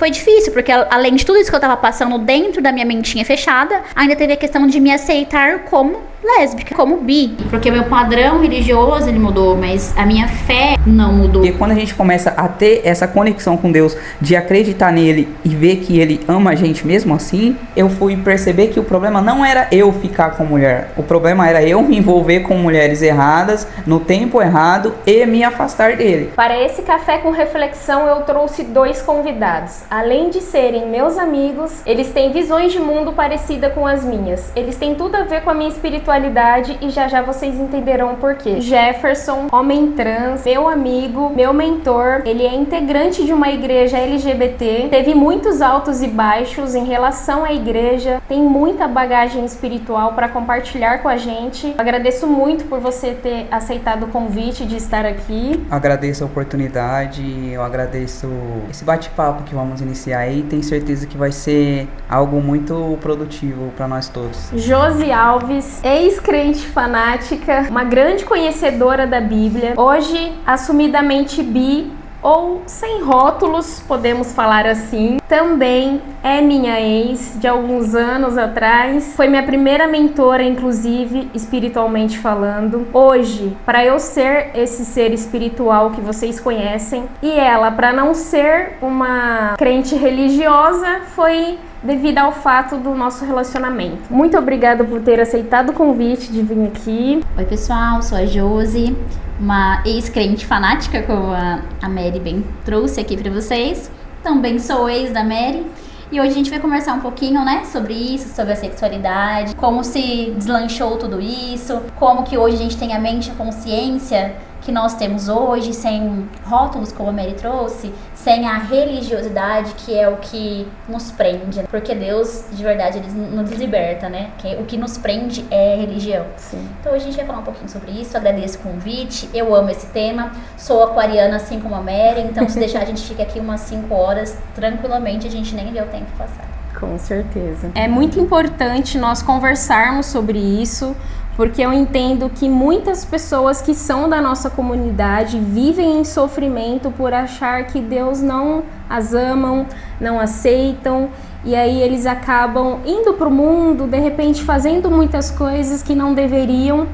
Foi difícil, porque além de tudo isso que eu tava passando dentro da minha mentinha fechada, ainda teve a questão de me aceitar como lésbica, como bi. Porque o meu padrão religioso, ele mudou, mas a minha fé não mudou. E quando a gente começa a ter essa conexão com Deus, de acreditar nele e ver que ele ama a gente mesmo assim, eu fui perceber que o problema não era eu ficar com mulher. O problema era eu me envolver com mulheres erradas, no tempo errado, e me afastar dele. Para esse café com reflexão, eu trouxe 2 convidados. Além de serem meus amigos, eles têm visões de mundo parecida com as minhas. Eles têm tudo a ver com a minha espiritualidade e já vocês entenderão o porquê. Jefferson, homem trans, meu amigo, meu mentor, ele é integrante de uma igreja LGBT, teve muitos altos e baixos em relação à igreja, tem muita bagagem espiritual para compartilhar com a gente. Eu agradeço muito por você ter aceitado o convite de estar aqui. Agradeço a oportunidade, eu agradeço esse bate-papo que vamos iniciar aí, tenho certeza que vai ser algo muito produtivo para nós todos. Josi Alves, ex-crente fanática, uma grande conhecedora da Bíblia, hoje assumidamente bi ou sem rótulos, podemos falar assim. Também é minha ex de alguns anos atrás, foi minha primeira mentora, inclusive, espiritualmente falando. Hoje, para eu ser esse ser espiritual que vocês conhecem, e ela, para não ser uma crente religiosa, foi devido ao fato do nosso relacionamento. Muito obrigada por ter aceitado o convite de vir aqui. Oi pessoal, sou a Josi, uma ex-crente fanática, como a Mary bem trouxe aqui pra vocês. Também sou ex da Mary. E hoje a gente vai conversar um pouquinho, né, sobre isso, sobre a sexualidade, como se deslanchou tudo isso, como que hoje a gente tem a mente e a consciência que nós temos hoje, sem rótulos, como a Mary trouxe, sem a religiosidade, que é o que nos prende. Porque Deus, de verdade, ele nos liberta, né? O que nos prende é a religião. Sim. Então hoje a gente vai falar um pouquinho sobre isso, agradeço o convite, eu amo esse tema, sou aquariana assim como a Mary, então se deixar a gente fica aqui umas 5 horas, tranquilamente, a gente nem vê o tempo passar. Com certeza. É muito importante nós conversarmos sobre isso, porque eu entendo que muitas pessoas que são da nossa comunidade vivem em sofrimento por achar que Deus não as amam, não aceitam, e aí eles acabam indo para o mundo, de repente fazendo muitas coisas que não deveriam,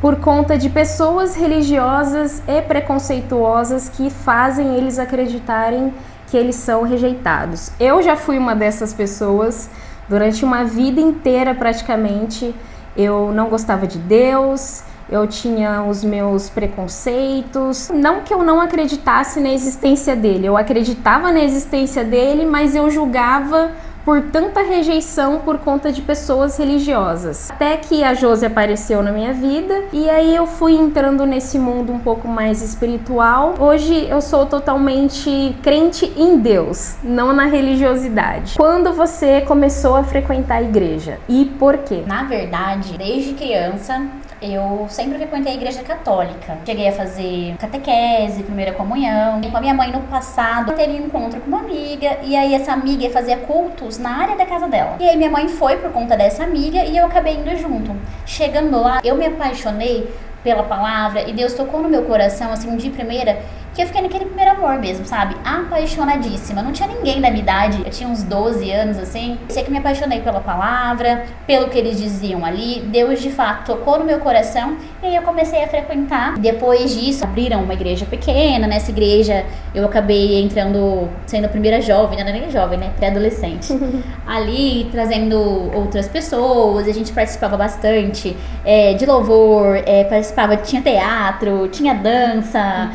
por conta de pessoas religiosas e preconceituosas que fazem eles acreditarem que eles são rejeitados. Eu já fui uma dessas pessoas durante uma vida inteira praticamente. Eu não gostava de Deus, eu tinha os meus preconceitos. Não que eu não acreditasse na existência dele, eu acreditava na existência dele, mas eu julgava por tanta rejeição por conta de pessoas religiosas. Até que a Josi apareceu na minha vida e aí eu fui entrando nesse mundo um pouco mais espiritual. Hoje eu sou totalmente crente em Deus, não na religiosidade. Quando você começou a frequentar a igreja e por quê? Na verdade, desde criança, eu sempre frequentei a igreja católica. Cheguei a fazer catequese, primeira comunhão. Com a minha mãe no passado, teve um encontro com uma amiga e aí essa amiga fazia cultos na área da casa dela. E aí minha mãe foi por conta dessa amiga e eu acabei indo junto. Chegando lá, eu me apaixonei pela palavra e Deus tocou no meu coração, assim, de primeira, que eu fiquei naquele primeiro amor mesmo, sabe? Apaixonadíssima. Não tinha ninguém da minha idade. Eu tinha uns 12 anos, assim. Eu sei que me apaixonei pela palavra, pelo que eles diziam ali. Deus, de fato, tocou no meu coração. E aí eu comecei a frequentar. Depois disso, abriram uma igreja pequena. Nessa igreja, eu acabei entrando, sendo a primeira jovem. Não era nem jovem, né? Pré-adolescente. Ali, trazendo outras pessoas. A gente participava bastante de louvor. Participava, tinha teatro, tinha dança.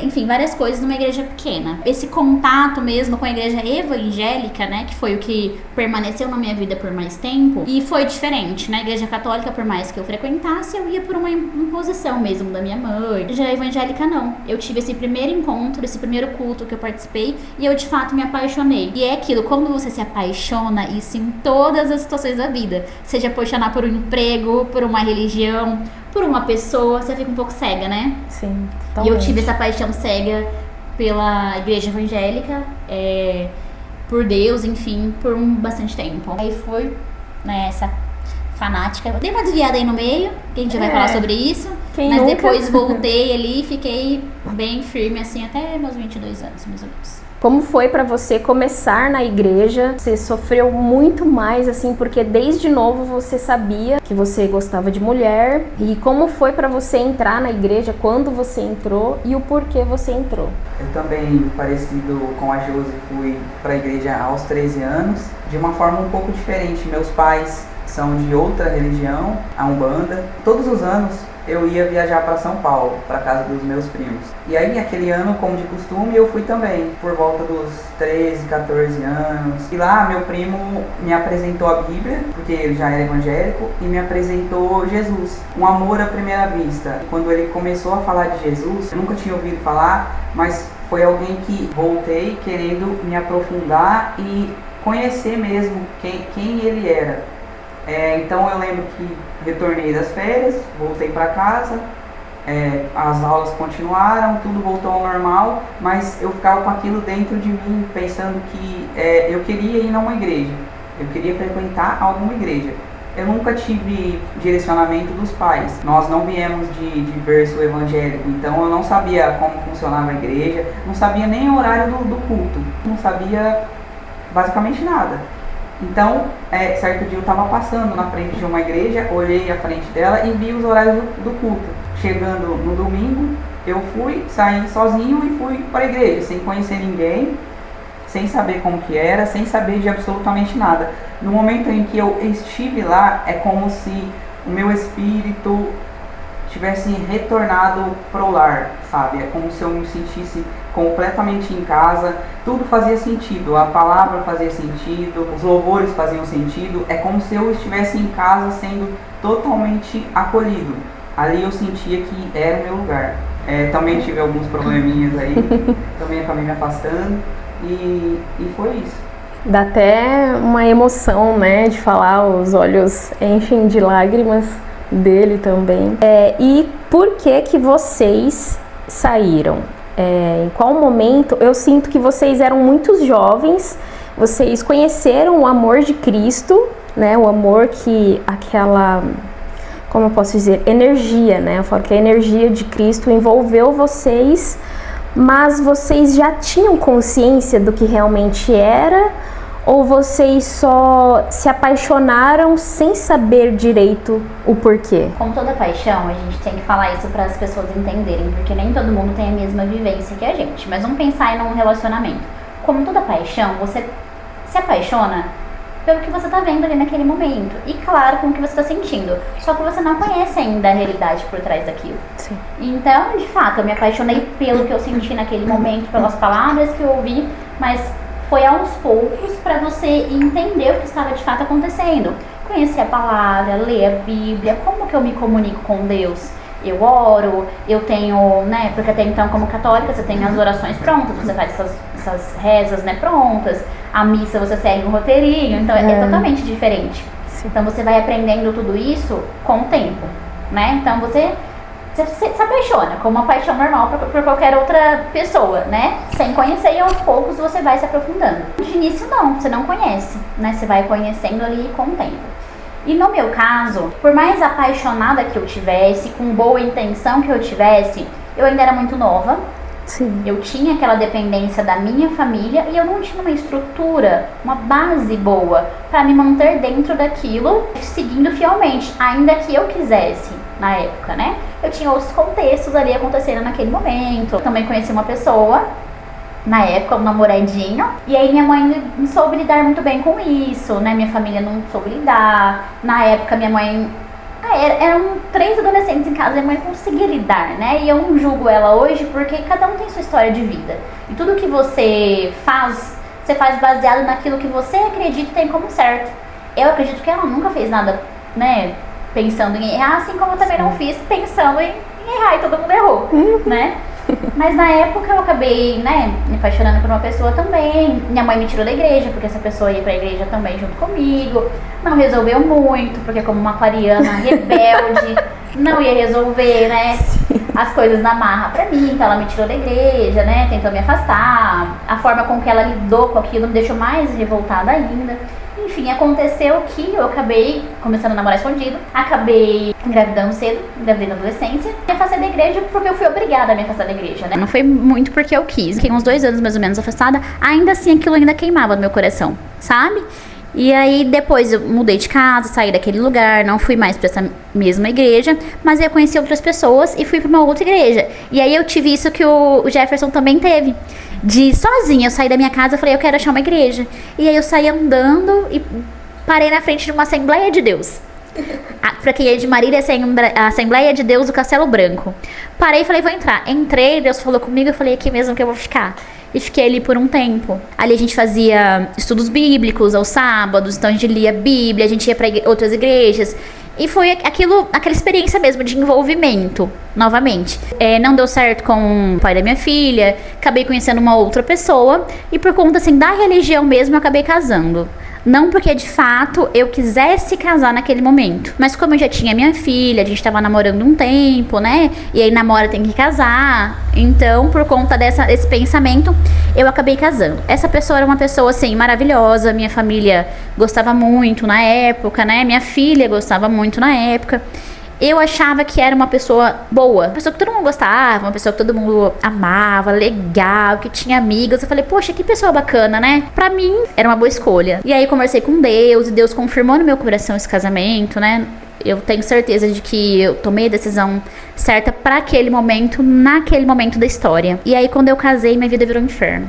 Enfim, várias coisas numa igreja pequena. Esse contato mesmo com a igreja evangélica, né, que foi o que permaneceu na minha vida por mais tempo, e foi diferente. Na igreja católica, por mais que eu frequentasse, eu ia por uma imposição mesmo da minha mãe. Já evangélica, não. Eu tive esse primeiro encontro, esse primeiro culto que eu participei, e eu de fato me apaixonei. E é aquilo, quando você se apaixona, isso em todas as situações da vida, seja apaixonar por um emprego, por uma religião, por uma pessoa, você fica um pouco cega, né? Sim, totalmente. E eu tive essa paixão cega pela igreja evangélica, por Deus, enfim, por bastante tempo. Aí fui nessa fanática. Dei uma desviada aí no meio, que a gente vai falar sobre isso. Mas nunca? Depois voltei ali e fiquei bem firme, assim, até meus 22 anos, mais ou menos. Como foi para você começar na igreja? Você sofreu muito mais, assim, porque desde novo você sabia que você gostava de mulher. E como foi para você entrar na igreja? Quando você entrou e o porquê você entrou? Eu também, parecido com a Josi, fui para a igreja aos 13 anos, de uma forma um pouco diferente. Meus pais são de outra religião, a Umbanda. Todos os anos eu ia viajar para São Paulo, para casa dos meus primos. E aí, aquele ano, como de costume, eu fui também, por volta dos 13, 14 anos. E lá, meu primo me apresentou a Bíblia, porque ele já era evangélico, e me apresentou Jesus, um amor à primeira vista. Quando ele começou a falar de Jesus, eu nunca tinha ouvido falar, mas foi alguém que voltei querendo me aprofundar e conhecer mesmo quem ele era. Então eu lembro que retornei das férias, voltei para casa, as aulas continuaram, tudo voltou ao normal, mas eu ficava com aquilo dentro de mim, pensando que eu queria ir a uma igreja, eu queria frequentar alguma igreja. Eu nunca tive direcionamento dos pais, nós não viemos de berço evangélico, então eu não sabia como funcionava a igreja, não sabia nem o horário do culto, não sabia basicamente nada. Então, certo dia eu estava passando na frente de uma igreja, olhei a frente dela e vi os horários do culto. Chegando no domingo, eu saí sozinho e fui para a igreja, sem conhecer ninguém, sem saber como que era, sem saber de absolutamente nada. No momento em que eu estive lá, é como se o meu espírito tivesse retornado pro lar, sabe? É como se eu me sentisse completamente em casa, tudo fazia sentido, a palavra fazia sentido, os louvores faziam sentido, é como se eu estivesse em casa sendo totalmente acolhido. Ali eu sentia que era o meu lugar. Também tive alguns probleminhas aí, também acabei me afastando e foi isso. Dá até uma emoção, né, de falar, os olhos enchem de lágrimas dele também. E por que vocês saíram? Em qual momento? Eu sinto que vocês eram muito jovens, vocês conheceram o amor de Cristo, né? O amor que aquela, como eu posso dizer, energia, né? Eu falo que a energia de Cristo envolveu vocês, mas vocês já tinham consciência do que realmente era? Ou vocês só se apaixonaram sem saber direito o porquê? Como toda paixão, a gente tem que falar isso para as pessoas entenderem, porque nem todo mundo tem a mesma vivência que a gente. Mas vamos pensar em um relacionamento. Como toda paixão, você se apaixona pelo que você está vendo ali naquele momento. E claro, com o que você está sentindo. Só que você não conhece ainda a realidade por trás daquilo. Sim. Então, de fato, eu me apaixonei pelo que eu senti naquele momento, pelas palavras que eu ouvi, mas foi aos poucos para você entender o que estava de fato acontecendo. Conhecer a palavra, ler a Bíblia, como que eu me comunico com Deus. Eu oro, eu tenho, né, porque até então como católica você tem as orações prontas, você faz essas rezas, né, prontas, a missa você segue um roteirinho, então é totalmente diferente. Sim. Então você vai aprendendo tudo isso com o tempo, né, então você se apaixona, como uma paixão normal por qualquer outra pessoa, né? Sem conhecer, e aos poucos você vai se aprofundando. De início não, você não conhece, né? Você vai conhecendo ali com o tempo. E no meu caso, por mais apaixonada que eu tivesse, com boa intenção que eu tivesse, eu ainda era muito nova. Sim. Eu tinha aquela dependência da minha família e eu não tinha uma estrutura, uma base boa para me manter dentro daquilo, seguindo fielmente, ainda que eu quisesse na época, né? Eu tinha outros contextos ali acontecendo naquele momento. Eu também conheci uma pessoa, na época, um namoradinho, e aí minha mãe não soube lidar muito bem com isso, né? Minha família não soube lidar. Na época, minha mãe... eram 3 adolescentes em casa, minha mãe conseguia lidar, né? E eu não julgo ela hoje porque cada um tem sua história de vida. E tudo que você faz baseado naquilo que você acredita e tem como certo. Eu acredito que ela nunca fez nada, né, pensando em errar, assim como eu também não fiz pensando em errar e todo mundo errou, né? Mas na época eu acabei, né, me apaixonando por uma pessoa também. Minha mãe me tirou da igreja, porque essa pessoa ia pra igreja também junto comigo. Não resolveu muito, porque como uma aquariana rebelde, não ia resolver, né, as coisas na marra pra mim. Então ela me tirou da igreja, né, tentou me afastar. A forma com que ela lidou com aquilo me deixou mais revoltada ainda. Enfim, aconteceu que eu acabei começando a namorar escondido, acabei engravidando cedo, engravidei na adolescência, me afastei da igreja porque eu fui obrigada a me afastar da igreja, né? Não foi muito porque eu quis. Fiquei uns 2 anos mais ou menos afastada, ainda assim aquilo ainda queimava no meu coração, sabe? E aí depois eu mudei de casa, saí daquele lugar, não fui mais pra essa mesma igreja, mas eu conheci outras pessoas e fui pra uma outra igreja. E aí eu tive isso que o Jefferson também teve, de sozinha, eu saí da minha casa e falei, eu quero achar uma igreja. E aí eu saí andando e parei na frente de uma Assembleia de Deus. Pra quem é de Marília, a Assembleia de Deus do Castelo Branco. Parei e falei, vou entrar. Entrei, Deus falou comigo, eu falei, aqui mesmo que eu vou ficar. E fiquei ali por um tempo. Ali a gente fazia estudos bíblicos aos sábados, então a gente lia a Bíblia, a gente ia pra outras igrejas. E foi aquela experiência mesmo de envolvimento, novamente. Não deu certo com o pai da minha filha, acabei conhecendo uma outra pessoa. E por conta, assim, da religião mesmo, eu acabei casando. Não porque, de fato, eu quisesse casar naquele momento. Mas como eu já tinha minha filha, a gente tava namorando um tempo, né? E aí namora tem que casar. Então, por conta desse pensamento, eu acabei casando. Essa pessoa era uma pessoa, assim, maravilhosa. Minha família gostava muito na época, né? Minha filha gostava muito na época. Eu achava que era uma pessoa boa, uma pessoa que todo mundo gostava, uma pessoa que todo mundo amava, legal, que tinha amigos. Eu falei, poxa, que pessoa bacana, né? Pra mim, era uma boa escolha. E aí conversei com Deus, e Deus confirmou no meu coração esse casamento, né? Eu tenho certeza de que eu tomei a decisão certa pra aquele momento, naquele momento da história. E aí quando eu casei, minha vida virou um inferno.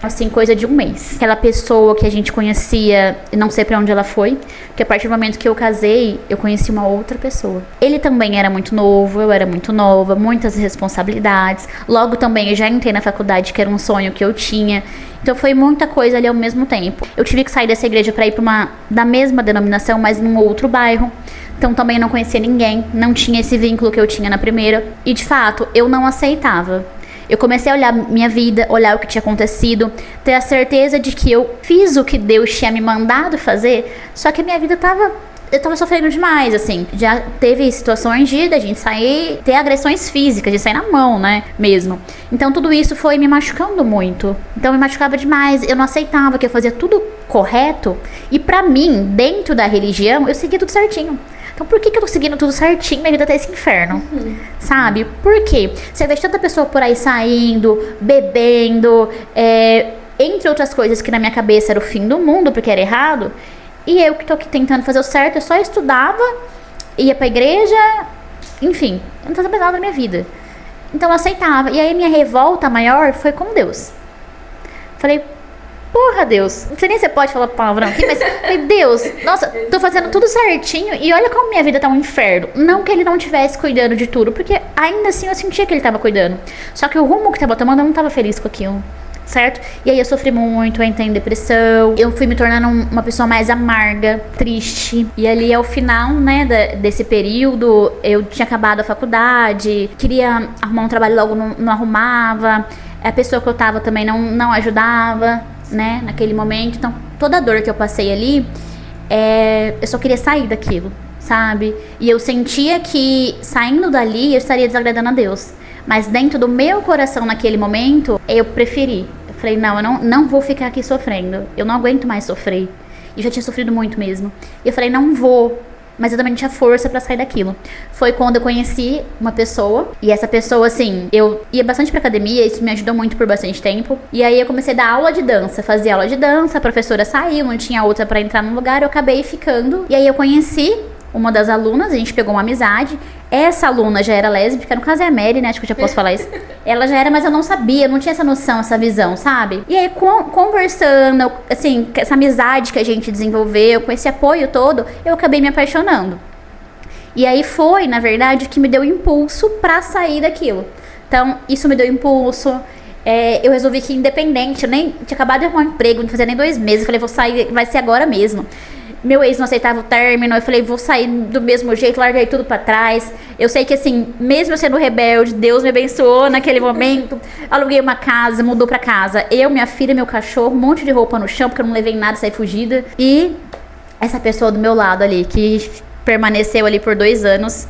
Assim, coisa de um mês. Aquela pessoa que a gente conhecia, não sei pra onde ela foi, porque a partir do momento que eu casei, eu conheci uma outra pessoa. Ele também era muito novo, eu era muito nova, muitas responsabilidades. Logo também eu já entrei na faculdade, que era um sonho que eu tinha. Então foi muita coisa ali ao mesmo tempo. Eu tive que sair dessa igreja pra ir pra uma da mesma denominação, mas num outro bairro. Então também não conhecia ninguém, não tinha esse vínculo que eu tinha na primeira. E de fato, eu não aceitava. Eu comecei a olhar minha vida, olhar o que tinha acontecido, ter a certeza de que eu fiz o que Deus tinha me mandado fazer, só que a minha vida eu tava sofrendo demais, assim. Já teve situações de a gente sair, ter agressões físicas, de sair na mão, né, mesmo. Então tudo isso foi me machucando muito. Então me machucava demais, eu não aceitava que eu fazia tudo correto. E pra mim, dentro da religião, eu seguia tudo certinho. Então por que eu tô seguindo tudo certinho, minha vida tá esse inferno? Sabe? Por quê? Você vê tanta pessoa por aí saindo, bebendo, entre outras coisas que na minha cabeça era o fim do mundo, porque era errado. E eu que tô aqui tentando fazer o certo, eu só estudava, ia pra igreja, enfim, eu não fazia mais nada na minha vida. Então eu aceitava. E aí minha revolta maior foi com Deus. Falei, porra, Deus, não sei nem se você pode falar palavrão aqui, mas falei, Deus, nossa, tô fazendo tudo certinho e olha como minha vida tá um inferno. Não que ele não estivesse cuidando de tudo, porque ainda assim eu sentia que ele tava cuidando. Só que o rumo que tava tomando, eu não tava feliz com aquilo, certo? E aí eu sofri muito, eu entrei em depressão, eu fui me tornando uma pessoa mais amarga, triste. E ali ao final, né, desse período, eu tinha acabado a faculdade, queria arrumar um trabalho, logo não arrumava, a pessoa que eu tava também não ajudava, né, naquele momento. Então toda a dor que eu passei ali, eu só queria sair daquilo, sabe? E eu sentia que saindo dali eu estaria desagradando a Deus, mas dentro do meu coração naquele momento eu preferi. Eu falei, não, eu não vou ficar aqui sofrendo, eu não aguento mais sofrer. E já tinha sofrido muito mesmo. E eu falei, não vou. Mas eu também não tinha força pra sair daquilo. Foi quando eu conheci uma pessoa. E essa pessoa, assim, eu ia bastante pra academia. Isso me ajudou muito por bastante tempo. E aí eu comecei a dar aula de dança. Fazia aula de dança, a professora saiu, não tinha outra pra entrar no lugar. Eu acabei ficando. E aí eu conheci uma das alunas, a gente pegou uma amizade. Essa aluna já era lésbica, no caso é a Mary, né? Acho que eu já posso falar isso. Ela já era, mas eu não sabia, não tinha essa noção, essa visão, sabe? E aí, conversando, assim, essa amizade que a gente desenvolveu, com esse apoio todo, eu acabei me apaixonando. E aí foi, na verdade, o que me deu impulso pra sair daquilo. Então, isso me deu impulso. Eu resolvi que independente, eu nem tinha acabado de arrumar um emprego, não fazia nem 2 meses. Eu falei, vou sair, vai ser agora mesmo. Meu ex não aceitava o término, eu falei, vou sair do mesmo jeito, larguei tudo pra trás. Eu sei que assim, mesmo eu sendo rebelde, Deus me abençoou naquele momento. Aluguei uma casa, mudou pra casa. Eu, minha filha, meu cachorro, um monte de roupa no chão, porque eu não levei nada, saí fugida. E essa pessoa do meu lado ali, que permaneceu ali por 2 anos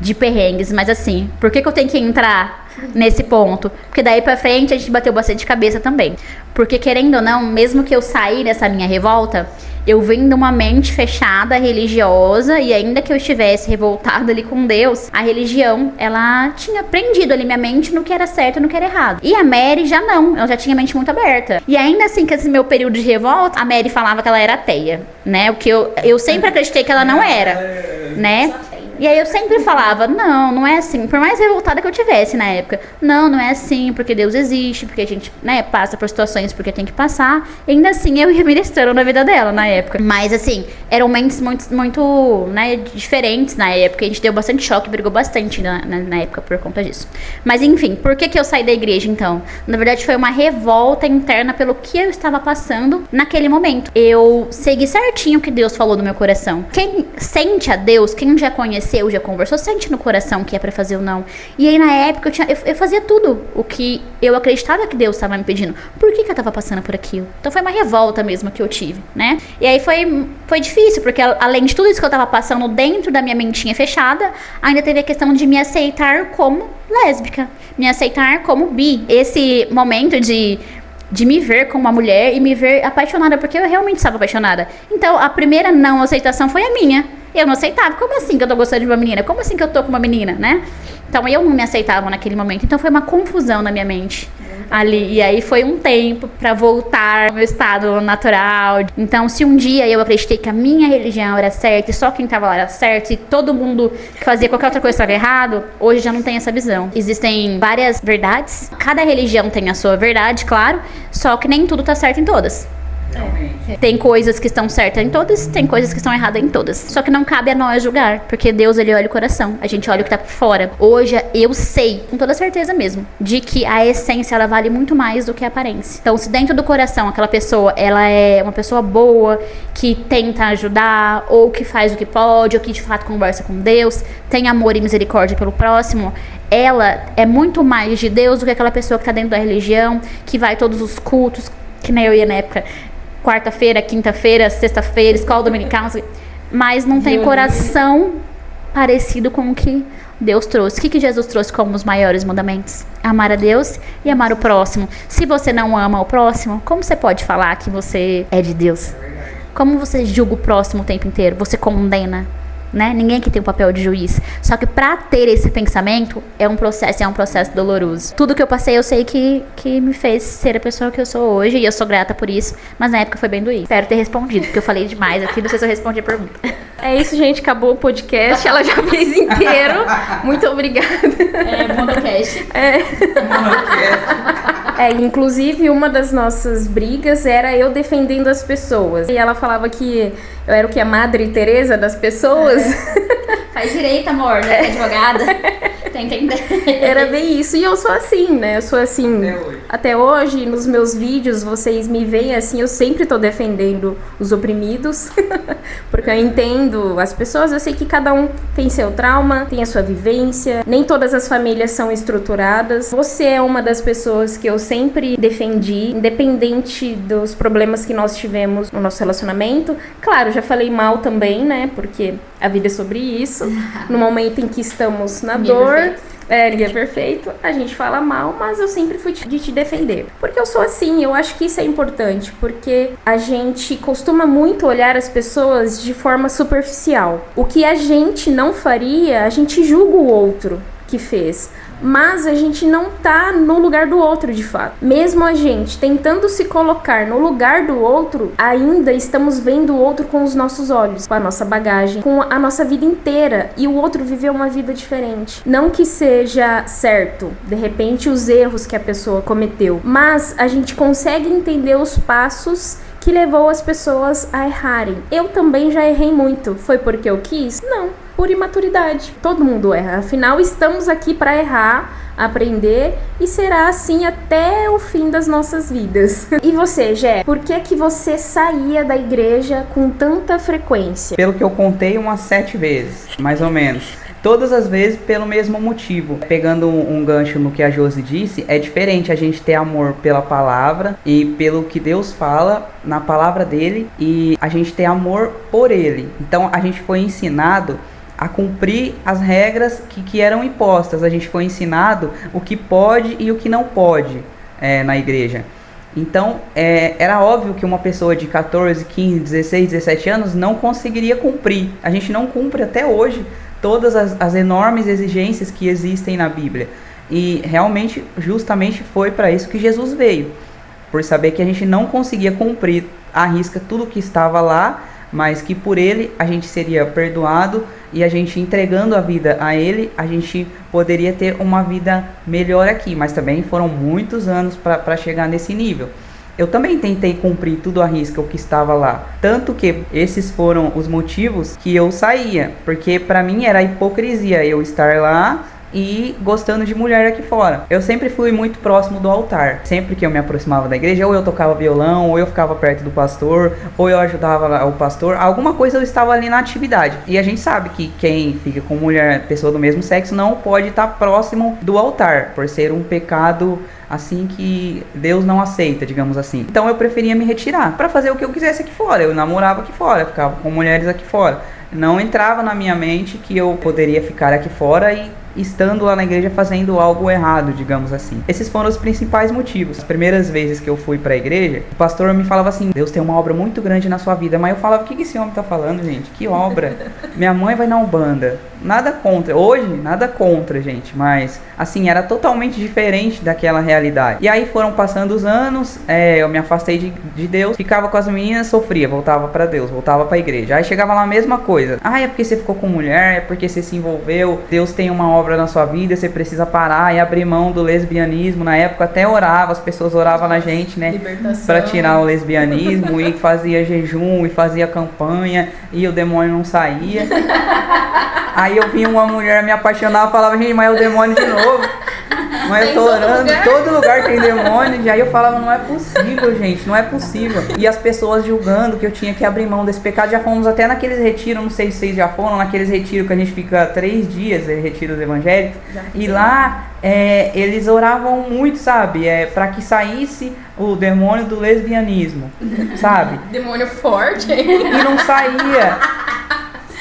de perrengues. Mas assim, por que eu tenho que entrar nesse ponto? Porque daí pra frente a gente bateu bastante cabeça também. Porque querendo ou não, mesmo que eu saí dessa minha revolta, Eu vim de uma mente fechada, religiosa, e ainda que eu estivesse revoltada ali com Deus, a religião, ela tinha prendido ali minha mente no que era certo e no que era errado. E a Mary já não, ela já tinha a mente muito aberta. E ainda assim, que esse meu período de revolta, a Mary falava que ela era ateia, né? O que eu sempre acreditei que ela não era, né? E aí eu sempre falava, não é assim. Por mais revoltada que eu tivesse na época. Não é assim, porque Deus existe, porque a gente, né, passa por situações porque tem que passar. E ainda assim eu ia ministrando na vida dela na época. Mas assim, eram mentes muito, né, diferentes na época. A gente deu bastante choque, brigou bastante na época por conta disso. Mas enfim, por que eu saí da igreja então? Na verdade foi uma revolta interna pelo que eu estava passando naquele momento. Eu segui certinho o que Deus falou no meu coração. Quem sente a Deus, quem já conheceu, já conversou, sente no coração que é pra fazer ou não. E aí na época eu fazia tudo o que eu acreditava que Deus estava me pedindo. Por que eu tava passando por aquilo? Então foi uma revolta mesmo que eu tive, né? E aí foi difícil, porque além de tudo isso que eu tava passando dentro da minha mentinha fechada, ainda teve a questão de me aceitar como lésbica, me aceitar como bi. Esse momento de me ver como uma mulher e me ver apaixonada, porque eu realmente estava apaixonada. Então a primeira não aceitação foi a minha. Eu não aceitava. Como assim que eu tô gostando de uma menina? Como assim que eu tô com uma menina, né? Então eu não me aceitava naquele momento. Então foi uma confusão na minha mente ali. E aí foi um tempo pra voltar ao meu estado natural. Então se um dia eu acreditei que a minha religião era certa e só quem tava lá era certo e todo mundo que fazia qualquer outra coisa estava errado, hoje já não tem essa visão. Existem várias verdades. Cada religião tem a sua verdade, claro. Só que nem tudo tá certo em todas. Tem coisas que estão certas em todas, tem coisas que estão erradas em todas. Só que não cabe a nós julgar, porque Deus, ele olha o coração, a gente olha o que tá por fora. Hoje eu sei, com toda certeza mesmo, de que a essência, ela vale muito mais do que a aparência. Então se dentro do coração aquela pessoa, ela é uma pessoa boa, que tenta ajudar, ou que faz o que pode, ou que de fato conversa com Deus, tem amor e misericórdia pelo próximo, ela é muito mais de Deus do que aquela pessoa que tá dentro da religião, que vai todos os cultos, que nem eu ia na época, quarta-feira, quinta-feira, sexta-feira, escola dominical, mas não tem coração parecido com o que Deus trouxe. O que Jesus trouxe como os maiores mandamentos? Amar a Deus e amar o próximo. Se você não ama o próximo, como você pode falar que você é de Deus? Como você julga o próximo o tempo inteiro? Você condena, né? Ninguém aqui tem o papel de juiz. Só que pra ter esse pensamento é um processo doloroso. Tudo que eu passei eu sei que me fez ser a pessoa que eu sou hoje, e eu sou grata por isso, mas na época foi bem doído. Espero ter respondido, porque eu falei demais aqui, não sei se eu respondi a pergunta. É isso, gente, acabou o podcast, ela já fez inteiro. Muito obrigada. Monocast. Inclusive uma das nossas brigas era eu defendendo as pessoas. E ela falava que eu era o que? A Madre Teresa das pessoas. Faz direito, amor, né? Advogada. Tá entendendo? Era bem isso. E eu sou assim, né? Eu sou assim até hoje. Nos meus vídeos, vocês me veem assim, eu sempre tô defendendo os oprimidos. Porque eu entendo as pessoas, eu sei que cada um tem seu trauma, tem a sua vivência. Nem todas as famílias são estruturadas. Você é uma das pessoas que eu sempre defendi, independente dos problemas que nós tivemos no nosso relacionamento. Claro, já falei mal também, né? Porque a vida é sobre isso. No momento em que estamos na dor, ninguém é perfeito, a gente fala mal, mas eu sempre fui de te defender. Porque eu sou assim, eu acho que isso é importante, porque a gente costuma muito olhar as pessoas de forma superficial. O que a gente não faria, a gente julga o outro que fez. Mas a gente não tá no lugar do outro de fato. Mesmo a gente tentando se colocar no lugar do outro, ainda estamos vendo o outro com os nossos olhos, com a nossa bagagem, com a nossa vida inteira. E o outro viveu uma vida diferente. Não que seja certo, de repente, os erros que a pessoa cometeu, mas a gente consegue entender os passos que levou as pessoas a errarem. Eu também já errei muito. Foi porque eu quis? Não. Por imaturidade. Todo mundo erra. Afinal, estamos aqui para errar, aprender, e será assim até o fim das nossas vidas. E você, Gé, por que você saía da igreja com tanta frequência? Pelo que eu contei, umas 7 vezes, mais ou menos. Todas as vezes pelo mesmo motivo. Pegando um gancho no que a Josi disse, é diferente a gente ter amor pela palavra e pelo que Deus fala na palavra dele, e a gente ter amor por ele. Então a gente foi ensinado a cumprir as regras que eram impostas. A gente foi ensinado o que pode e o que não pode na igreja. Então, era óbvio que uma pessoa de 14, 15, 16, 17 anos não conseguiria cumprir. A gente não cumpre até hoje todas as enormes exigências que existem na Bíblia. E realmente, justamente foi para isso que Jesus veio. Por saber que a gente não conseguia cumprir à risca tudo que estava lá, mas que por ele a gente seria perdoado e a gente entregando a vida a ele, a gente poderia ter uma vida melhor aqui. Mas também foram muitos anos para chegar nesse nível. Eu também tentei cumprir tudo à risca o que estava lá. Tanto que esses foram os motivos que eu saía. Porque para mim era hipocrisia eu estar lá e gostando de mulher aqui fora. Eu sempre fui muito próximo do altar. Sempre que eu me aproximava da igreja, ou eu tocava violão, ou eu ficava perto do pastor, ou eu ajudava o pastor. Alguma coisa eu estava ali na atividade. E a gente sabe que quem fica com mulher, pessoa do mesmo sexo, não pode estar próximo do altar, por ser um pecado assim que Deus não aceita, digamos assim. Então eu preferia me retirar para fazer o que eu quisesse aqui fora. Eu namorava aqui fora, ficava com mulheres aqui fora. Não entrava na minha mente que eu poderia ficar aqui fora e estando lá na igreja fazendo algo errado, digamos assim. Esses foram os principais motivos. As primeiras vezes que eu fui para a igreja, o pastor me falava assim: Deus tem uma obra muito grande na sua vida. Mas eu falava: o que esse homem tá falando, gente? Que obra? Minha mãe vai na Umbanda. Nada contra. Hoje, nada contra, gente. Mas, assim, era totalmente diferente daquela realidade. E aí foram passando os anos, eu me afastei de Deus, ficava com as meninas, sofria, voltava para Deus, voltava para a igreja. Aí chegava lá a mesma coisa. É porque você ficou com mulher, é porque você se envolveu, Deus tem uma obra na sua vida, você precisa parar e abrir mão do lesbianismo. Na época até orava, as pessoas oravam na gente, né, para tirar o lesbianismo, e fazia jejum, e fazia campanha, e o demônio não saía. Aí eu vi uma mulher me apaixonar e falava: gente, mas é o demônio de novo. Mas eu tô orando, todo lugar tem demônio. E aí eu falava: não é possível, gente, não é possível. E as pessoas julgando que eu tinha que abrir mão desse pecado. Já fomos até naqueles retiros, não sei se vocês já foram, naqueles retiros que a gente fica 3 dias, retiros evangélicos. E lá eles oravam muito, sabe? Para que saísse o demônio do lesbianismo, sabe? Demônio forte. E não saía.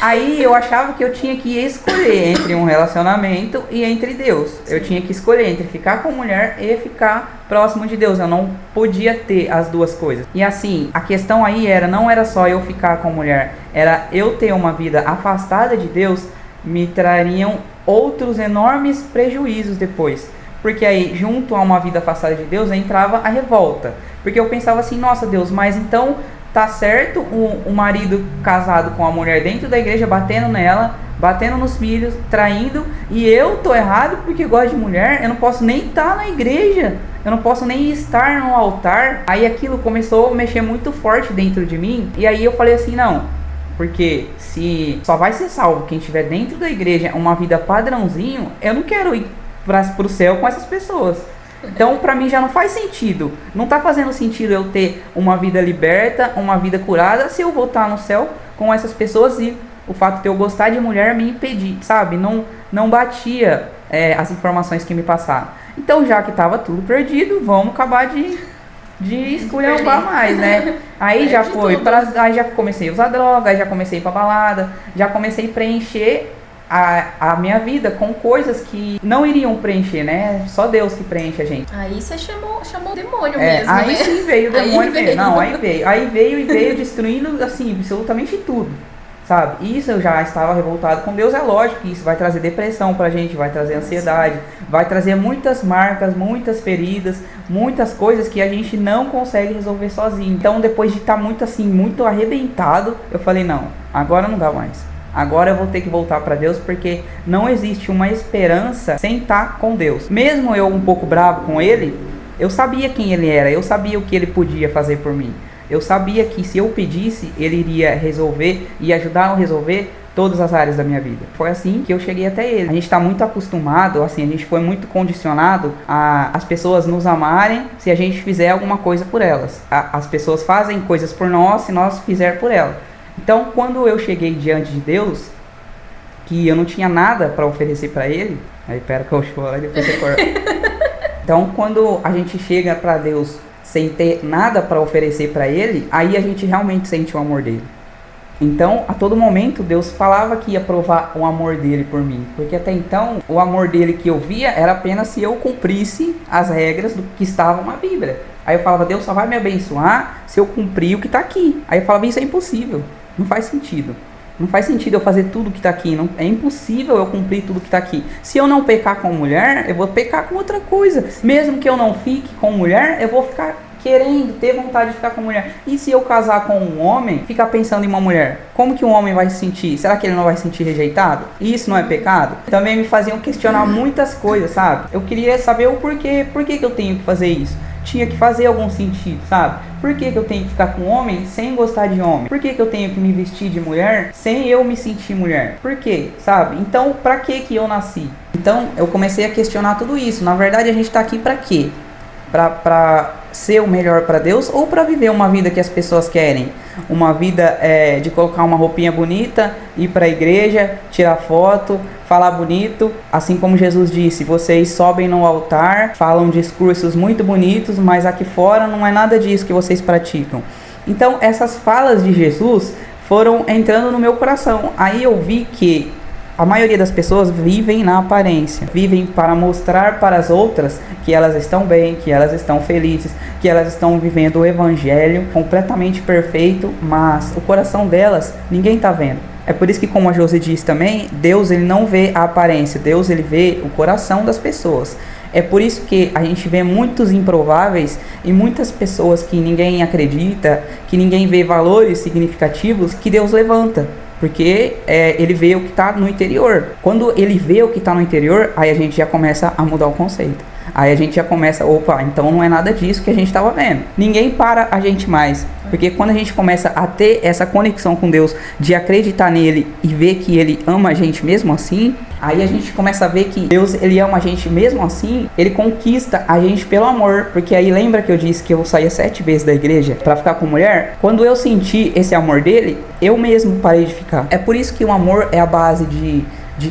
Aí eu achava que eu tinha que escolher entre um relacionamento e entre Deus. Sim. Eu tinha que escolher entre ficar com mulher e ficar próximo de Deus. Eu não podia ter as duas coisas. E assim, a questão aí não era só eu ficar com mulher, era eu ter uma vida afastada de Deus, me trariam outros enormes prejuízos depois. Porque aí, junto a uma vida afastada de Deus, entrava a revolta. Porque eu pensava assim: nossa, Deus, mas então tá certo o marido casado com a mulher dentro da igreja, batendo nela, batendo nos filhos, traindo, e eu tô errado porque gosto de mulher? Eu não posso nem estar na igreja, eu não posso nem estar no altar. Aí aquilo começou a mexer muito forte dentro de mim. E aí eu falei assim: não, porque se só vai ser salvo quem estiver dentro da igreja, uma vida padrãozinho, eu não quero ir pro céu com essas pessoas. Então, pra mim já não faz sentido. Não tá fazendo sentido eu ter uma vida liberta, uma vida curada, se eu voltar no céu com essas pessoas. E o fato de eu gostar de mulher me impedir, sabe? Não batia as informações que me passaram. Então, já que tava tudo perdido, vamos acabar de esculhambar mais, né? Aí já foi, aí já comecei a usar droga, aí já comecei a ir pra balada, já comecei a preencher a minha vida com coisas que não iriam preencher, né? Só Deus que preenche a gente. Aí você chamou o demônio mesmo, aí né? Sim veio o demônio mesmo. Não, aí veio e veio destruindo, assim, absolutamente tudo, sabe? Isso eu já estava revoltado com Deus. É lógico que isso vai trazer depressão pra gente, vai trazer ansiedade, vai trazer muitas marcas, muitas feridas, muitas coisas que a gente não consegue resolver sozinho. Então, depois de estar muito assim, muito arrebentado, eu falei: não, agora não dá mais. Agora eu vou ter que voltar para Deus, porque não existe uma esperança sem estar com Deus. Mesmo eu um pouco bravo com Ele, eu sabia quem Ele era, eu sabia o que Ele podia fazer por mim. Eu sabia que se eu pedisse, Ele iria resolver e ajudar a resolver todas as áreas da minha vida. Foi assim que eu cheguei até Ele. A gente está muito acostumado, assim, a gente foi muito condicionado a as pessoas nos amarem se a gente fizer alguma coisa por elas. As pessoas fazem coisas por nós se nós fizer por elas. Então, quando eu cheguei diante de Deus, que eu não tinha nada para oferecer para Ele, aí pera que eu choro, aí depois você corta. Então, quando a gente chega para Deus sem ter nada para oferecer para Ele, aí a gente realmente sente o amor dele. Então, a todo momento, Deus falava que ia provar o amor dele por mim. Porque até então, o amor dele que eu via era apenas se eu cumprisse as regras do que estavam na Bíblia. Aí eu falava, Deus só vai me abençoar se eu cumprir o que tá aqui. Aí eu falava, isso é impossível, não faz sentido. Não faz sentido eu fazer tudo que tá aqui, não, é impossível eu cumprir tudo que tá aqui. Se eu não pecar com mulher, eu vou pecar com outra coisa. Mesmo que eu não fique com mulher, eu vou ficar querendo, ter vontade de ficar com mulher. E se eu casar com um homem, ficar pensando em uma mulher, como que um homem vai se sentir? Será que ele não vai se sentir rejeitado? Isso não é pecado? Também me faziam questionar muitas coisas, sabe? Eu queria saber o porquê, por que eu tenho que fazer isso? Tinha que fazer algum sentido, sabe? Por que eu tenho que ficar com homem sem gostar de homem? Por que eu tenho que me vestir de mulher sem eu me sentir mulher? Por quê, sabe? Então, pra que eu nasci? Então, eu comecei a questionar tudo isso. Na verdade, a gente tá aqui pra quê? Pra ser o melhor para Deus ou para viver uma vida que as pessoas querem? Uma vida de colocar uma roupinha bonita, ir para a igreja, tirar foto, falar bonito. Assim como Jesus disse, vocês sobem no altar, falam discursos muito bonitos, mas aqui fora não é nada disso que vocês praticam. Então essas falas de Jesus foram entrando no meu coração. Aí eu vi que a maioria das pessoas vivem na aparência, vivem para mostrar para as outras que elas estão bem, que elas estão felizes, que elas estão vivendo o evangelho completamente perfeito, mas o coração delas ninguém está vendo. É por isso que, como a Josi disse também, Deus ele não vê a aparência, Deus ele vê o coração das pessoas. É por isso que a gente vê muitos improváveis e muitas pessoas que ninguém acredita, que ninguém vê valores significativos, que Deus levanta. Porque ele vê o que está no interior. Quando ele vê o que está no interior, aí a gente já começa a mudar o conceito. Aí a gente já começa, opa, então não é nada disso que a gente estava vendo. Ninguém para a gente mais. Porque quando a gente começa a ter essa conexão com Deus, de acreditar nele e ver que ele ama a gente mesmo assim, aí a gente começa a ver que Deus, ele ama a gente mesmo assim, ele conquista a gente pelo amor. Porque aí lembra que eu disse que eu saía 7 vezes da igreja pra ficar com mulher? Quando eu senti esse amor dele, eu mesmo parei de ficar. É por isso que o amor é a base de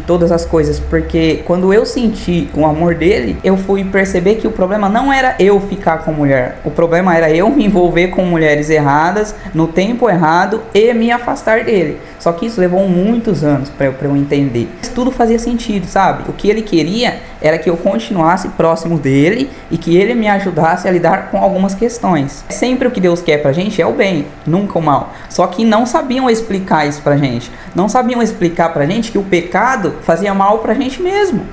todas as coisas, porque quando eu senti o amor dele, eu fui perceber que o problema não era eu ficar com mulher, o problema era eu me envolver com mulheres erradas, no tempo errado e me afastar dele. Só que isso levou muitos anos para eu entender. Tudo fazia sentido, sabe? O que ele queria era que eu continuasse próximo dele e que ele me ajudasse a lidar com algumas questões. Sempre o que Deus quer pra gente é o bem, nunca o mal. Só que não sabiam explicar isso pra gente. Não sabiam explicar pra gente que o pecado fazia mal pra gente mesmo.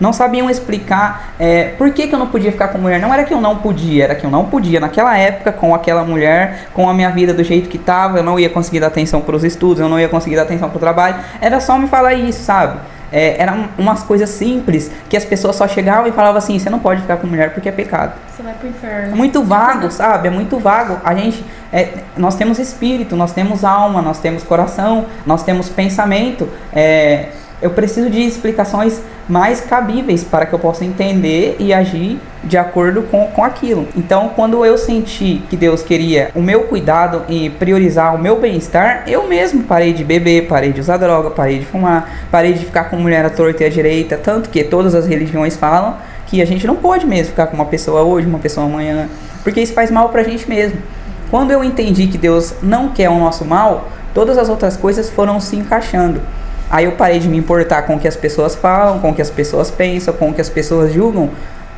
Não sabiam explicar por que eu não podia ficar com mulher. Não era que eu não podia, era que eu não podia. Naquela época, com aquela mulher, com a minha vida do jeito que estava, eu não ia conseguir dar atenção para os estudos, eu não ia conseguir dar atenção para o trabalho. Era só me falar isso, sabe? Eram umas coisas simples que as pessoas só chegavam e falavam assim, você não pode ficar com mulher porque é pecado. Você vai pro inferno. É muito vago, sabe? É muito vago. A gente, nós temos espírito, nós temos alma, nós temos coração, nós temos pensamento. Eu preciso de explicações mais cabíveis para que eu possa entender e agir de acordo com aquilo. Então, quando eu senti que Deus queria o meu cuidado e priorizar o meu bem-estar, eu mesmo parei de beber, parei de usar droga, parei de fumar, parei de ficar com mulher à torta e à direita, tanto que todas as religiões falam que a gente não pode mesmo ficar com uma pessoa hoje, uma pessoa amanhã, porque isso faz mal pra gente mesmo. Quando eu entendi que Deus não quer o nosso mal, todas as outras coisas foram se encaixando. Aí eu parei de me importar com o que as pessoas falam, com o que as pessoas pensam, com o que as pessoas julgam,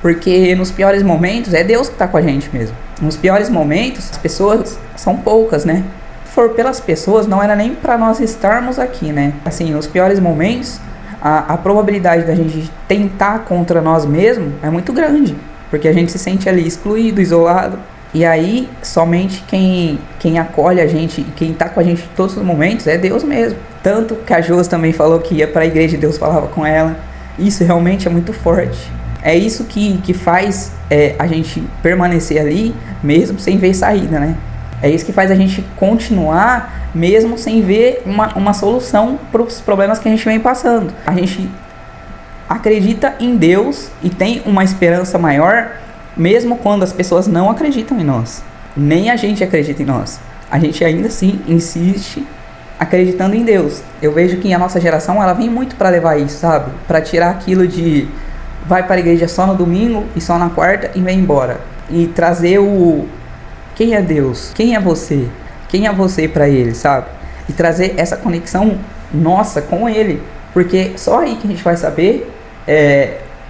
porque nos piores momentos é Deus que está com a gente mesmo. Nos piores momentos, as pessoas são poucas, né? Se for pelas pessoas, não era nem para nós estarmos aqui, né? Assim, nos piores momentos, a probabilidade da gente tentar contra nós mesmos é muito grande, porque a gente se sente ali excluído, isolado. E aí, somente quem acolhe a gente e quem tá com a gente em todos os momentos é Deus mesmo. Tanto que a Josi também falou que ia pra igreja e Deus falava com ela. Isso realmente é muito forte. É isso que faz a gente permanecer ali, mesmo sem ver saída, né? É isso que faz a gente continuar, mesmo sem ver uma solução para os problemas que a gente vem passando. A gente acredita em Deus e tem uma esperança maior, mesmo quando as pessoas não acreditam em nós. Nem a gente acredita em nós. A gente ainda assim insiste acreditando em Deus. Eu vejo que a nossa geração, ela vem muito para levar isso, sabe? Para tirar aquilo de vai para a igreja só no domingo e só na quarta e vem embora. E trazer quem é Deus? Quem é você? Quem é você para ele, sabe? E trazer essa conexão nossa com ele. Porque só aí que a gente vai saber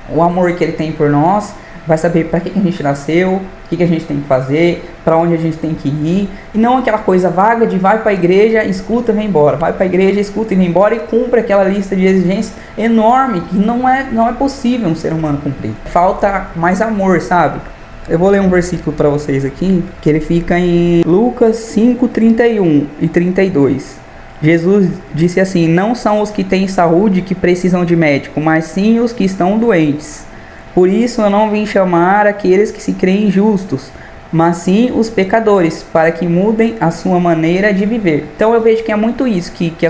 o amor que ele tem por nós, vai saber para que a gente nasceu, o que a gente tem que fazer, para onde a gente tem que ir, e não aquela coisa vaga de vai para a igreja, escuta e vem embora, vai para a igreja, escuta e vem embora, e cumpre aquela lista de exigências enorme que não é possível um ser humano cumprir. Falta mais amor, sabe? Eu vou ler um versículo para vocês aqui, que ele fica em Lucas 5, 31 e 32. Jesus disse assim: não são os que têm saúde que precisam de médico, mas sim os que estão doentes. Por isso eu não vim chamar aqueles que se creem justos, mas sim os pecadores, para que mudem a sua maneira de viver. Então eu vejo que é muito isso que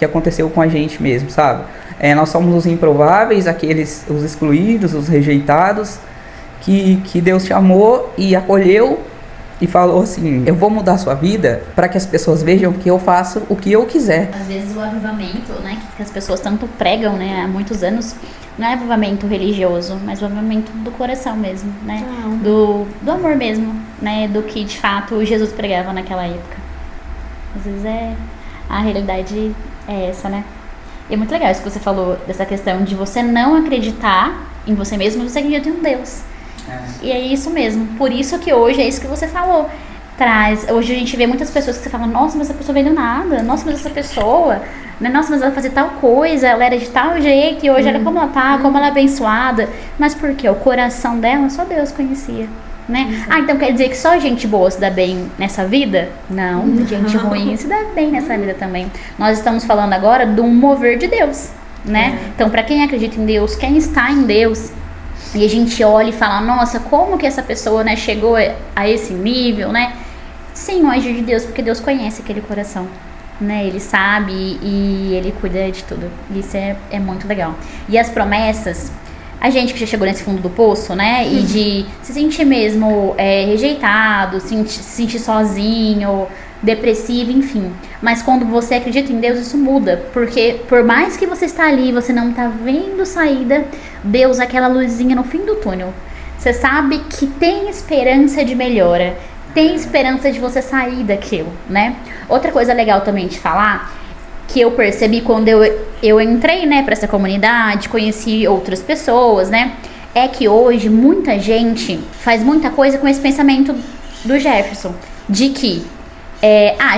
aconteceu com a gente mesmo, sabe? Nós somos os improváveis, os excluídos, os rejeitados, que Deus chamou e acolheu e falou assim: eu vou mudar a sua vida para que as pessoas vejam que eu faço o que eu quiser. Às vezes o avivamento, né, que as pessoas tanto pregam, né, há muitos anos, não é avivamento religioso, mas o avivamento do coração mesmo, né, do amor mesmo, né, do que de fato Jesus pregava naquela época. Às vezes a realidade é essa, né. E é muito legal isso que você falou, dessa questão de você não acreditar em você mesmo, mas você acredita em um Deus. E é isso mesmo, por isso que hoje é isso que você falou. Hoje a gente vê muitas pessoas que você fala: nossa, mas essa pessoa veio do nada, nossa, mas essa pessoa, né? Nossa, mas ela fazia tal coisa, ela era de tal jeito, e hoje ela como ela tá, como ela é abençoada. Mas por quê? O coração dela só Deus conhecia, né? Então quer dizer que só gente boa se dá bem nessa vida? Não, gente ruim se dá bem nessa vida também. Nós estamos falando agora de um mover de Deus, né? Então para quem acredita em Deus, quem está em Deus, e a gente olha e fala: nossa, como que essa pessoa, né, chegou a esse nível, né? Sim, o agir de Deus, porque Deus conhece aquele coração, né? Ele sabe e Ele cuida de tudo. Isso é muito legal. E as promessas, a gente que já chegou nesse fundo do poço, né? E de se sentir mesmo rejeitado, se sentir sozinho, depressivo, enfim. Mas quando você acredita em Deus, isso muda. Porque por mais que você está ali, você não está vendo saída, Deus, aquela luzinha no fim do túnel. Você sabe que tem esperança de melhora, tem esperança de você sair daquilo, né? Outra coisa legal também de falar, que eu percebi quando eu entrei, né, para essa comunidade, conheci outras pessoas, né? É que hoje muita gente faz muita coisa com esse pensamento do Jefferson, de que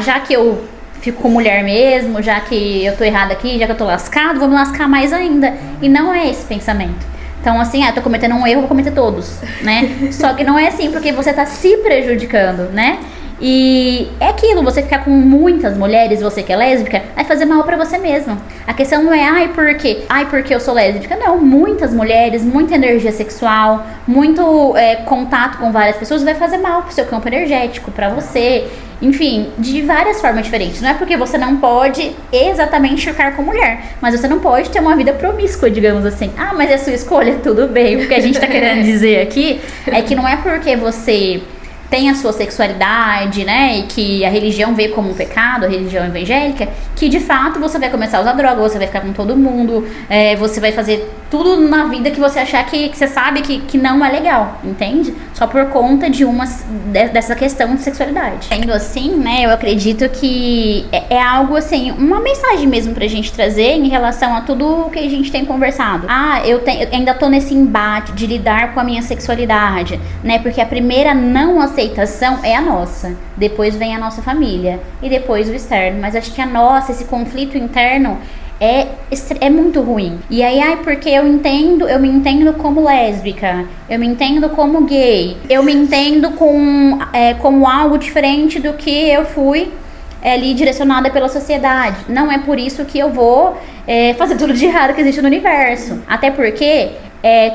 já que eu fico com mulher mesmo, já que eu tô errada aqui, já que eu tô lascado, vou me lascar mais ainda. E não é esse pensamento. Então, assim, tô cometendo um erro, vou cometer todos, né? Só que não é assim, porque você tá se prejudicando, né? E é aquilo, você ficar com muitas mulheres, você que é lésbica, vai fazer mal pra você mesma. A questão não é, por quê? Porque eu sou lésbica. Não, muitas mulheres, muita energia sexual, muito contato com várias pessoas vai fazer mal pro seu campo energético, pra você. Enfim, de várias formas diferentes. Não é porque você não pode exatamente ficar com mulher, mas você não pode ter uma vida promíscua, digamos assim. Mas é sua escolha, tudo bem. O que a gente tá querendo dizer aqui é que não é porque você tem a sua sexualidade, né, e que a religião vê como um pecado, a religião evangélica, que de fato você vai começar a usar droga, você vai ficar com todo mundo, você vai fazer tudo na vida que você achar que você sabe que não é legal, entende? Só por conta dessa questão de sexualidade. Sendo assim, né, eu acredito que é algo assim, uma mensagem mesmo pra gente trazer em relação a tudo o que a gente tem conversado. Eu ainda tô nesse embate de lidar com a minha sexualidade, né, porque a primeira não aceitação é a nossa, depois vem a nossa família e depois o externo, mas acho que esse conflito interno é muito ruim. E aí, porque eu me entendo como lésbica, eu me entendo como gay, eu me entendo como algo diferente do que eu fui ali direcionada pela sociedade. Não é por isso que eu vou fazer tudo de errado que existe no universo. Até porque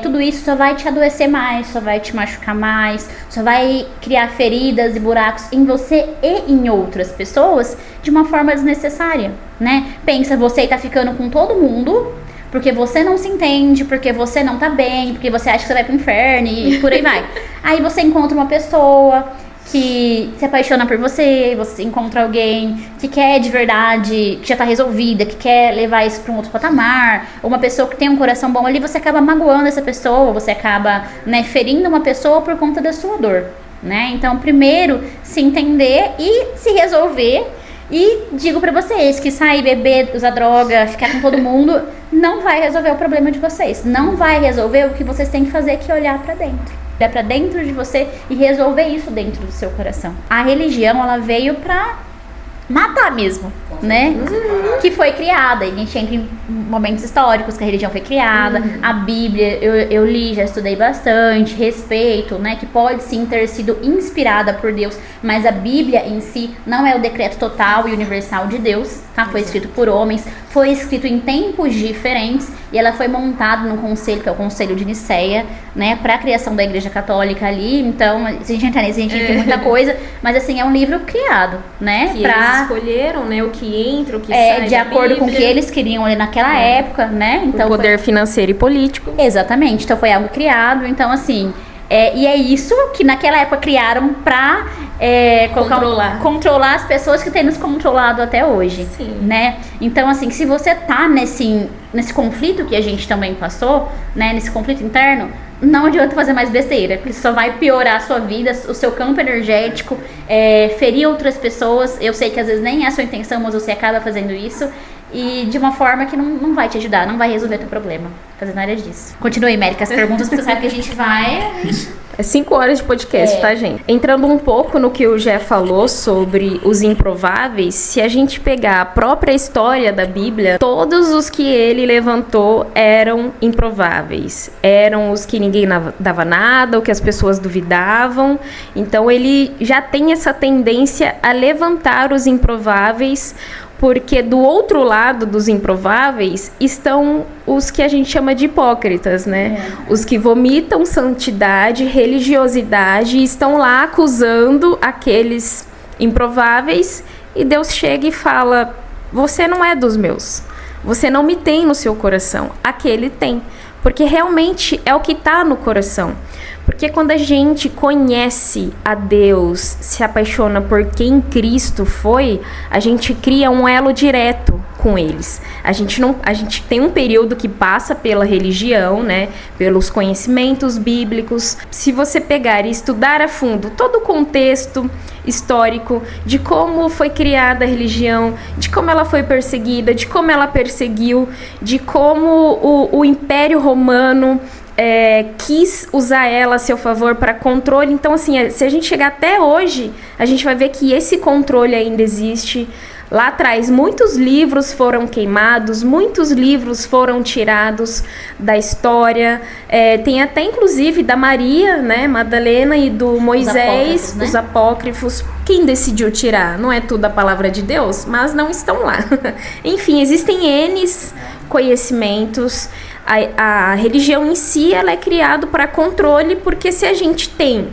tudo isso só vai te adoecer mais, só vai te machucar mais, só vai criar feridas e buracos em você e em outras pessoas de uma forma desnecessária, né? Pensa, você tá ficando com todo mundo porque você não se entende, porque você não tá bem, porque você acha que você vai pro inferno e por aí vai. Aí você encontra uma pessoa que se apaixona por você encontra alguém que quer de verdade, que já tá resolvida, que quer levar isso para um outro patamar, ou uma pessoa que tem um coração bom ali, você acaba magoando essa pessoa, você acaba, né, ferindo uma pessoa por conta da sua dor, né? Então, primeiro, se entender e se resolver, e depois E digo pra vocês que sair, beber, usar droga, ficar com todo mundo, não vai resolver o problema de vocês. Não vai resolver. O que vocês têm que fazer é que olhar pra dentro. Olhar pra dentro de você e resolver isso dentro do seu coração. A religião, ela veio pra matar mesmo, né? Que foi criada. E a gente entra em momentos históricos que a religião foi criada. A Bíblia, eu li, já estudei bastante, respeito, né? Que pode sim ter sido inspirada por Deus, mas a Bíblia em si não é o decreto total e universal de Deus, tá? Foi escrito por homens, foi escrito em tempos diferentes e ela foi montada num conselho, que é o Conselho de Nicéia, né? Pra criação da Igreja Católica ali. Então, se a gente entrar nisso, a gente entra em muita coisa, mas assim, é um livro criado, né? Que eles escolheram, né? O que entra, o que sai de acordo com o que eles queriam ali naquela época, né? Então, o poder financeiro e político. Exatamente, então foi algo criado, então assim, e é isso que naquela época criaram pra controlar as pessoas que têm nos controlado até hoje. Sim. Né? Então assim, se você tá nesse conflito que a gente também passou, né? Nesse conflito interno, não adianta fazer mais besteira, porque só vai piorar a sua vida, o seu campo energético, ferir outras pessoas. Eu sei que às vezes nem é a sua intenção, mas você acaba fazendo isso. E de uma forma que não vai te ajudar, não vai resolver teu problema. Fazer nada disso. Continue, América, as perguntas, porque você sabe que a gente vai... É 5 horas de podcast, tá, gente? Entrando um pouco no que o Jé falou sobre os improváveis, se a gente pegar a própria história da Bíblia, todos os que ele levantou eram improváveis. Eram os que ninguém dava nada, o que as pessoas duvidavam. Então ele já tem essa tendência a levantar os improváveis, porque do outro lado dos improváveis estão os que a gente chama de hipócritas, né? Os que vomitam santidade, religiosidade e estão lá acusando aqueles improváveis, e Deus chega e fala: você não é dos meus, você não me tem no seu coração, aquele tem, porque realmente é o que está no coração. Porque quando a gente conhece a Deus, se apaixona por quem Cristo foi, a gente cria um elo direto com eles. A gente tem um período que passa pela religião, né, pelos conhecimentos bíblicos. Se você pegar e estudar a fundo todo o contexto histórico de como foi criada a religião, de como ela foi perseguida, de como ela perseguiu, de como o Império Romano quis usar ela a seu favor para controle. Então, assim, se a gente chegar até hoje, a gente vai ver que esse controle ainda existe. Lá atrás, muitos livros foram queimados, muitos livros foram tirados da história. Tem até, inclusive, da Maria, né, Madalena, e do Moisés, os apócrifos. Quem decidiu tirar? Não é tudo a palavra de Deus, mas não estão lá. Enfim, existem N conhecimentos. A religião em si, ela é criada para controle, porque se a gente tem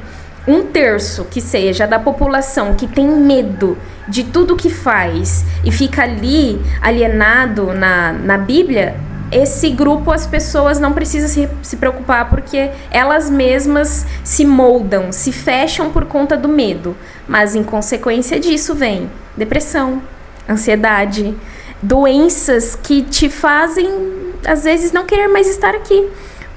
1/3 que seja da população que tem medo de tudo que faz e fica ali alienado na Bíblia, esse grupo, as pessoas não precisam se preocupar, porque elas mesmas se moldam, se fecham por conta do medo. Mas em consequência disso vem depressão, ansiedade, doenças que te fazem, às vezes, não querer mais estar aqui.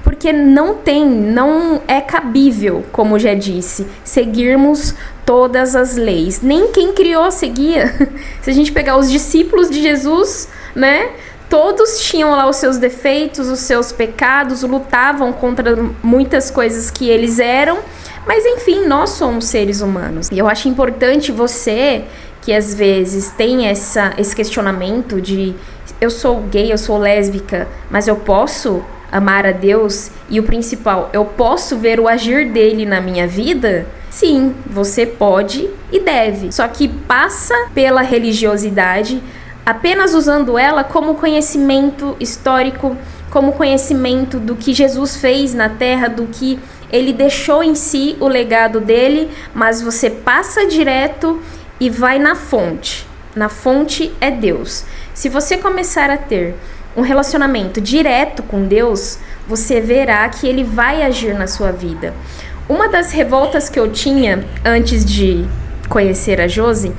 Porque não é cabível, como já disse, seguirmos todas as leis. Nem quem criou seguia. Se a gente pegar os discípulos de Jesus, né? Todos tinham lá os seus defeitos, os seus pecados, lutavam contra muitas coisas que eles eram. Mas, enfim, nós somos seres humanos. E eu acho importante você, que às vezes tem esse questionamento de: eu sou gay, eu sou lésbica, mas eu posso amar a Deus, e o principal, eu posso ver o agir dele na minha vida? Sim, você pode e deve. Só que passa pela religiosidade, apenas usando ela como conhecimento histórico, como conhecimento do que Jesus fez na Terra, do que ele deixou em si, o legado dele, mas você passa direto e vai na fonte. Na fonte é Deus. Se você começar a ter um relacionamento direto com Deus, você verá que ele vai agir na sua vida. Uma das revoltas que eu tinha antes de conhecer a Josi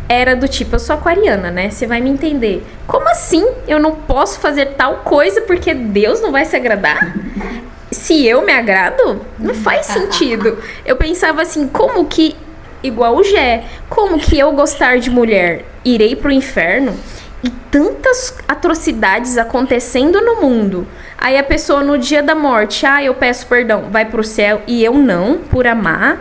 era do tipo: eu sou aquariana, né? Você vai me entender. Como assim eu não posso fazer tal coisa porque Deus não vai se agradar? Se eu me agrado, não faz sentido. Eu pensava assim, como que igual o Gé. Como que eu gostar de mulher irei pro inferno? E tantas atrocidades acontecendo no mundo. Aí a pessoa no dia da morte, eu peço perdão, vai pro céu e eu não, por amar.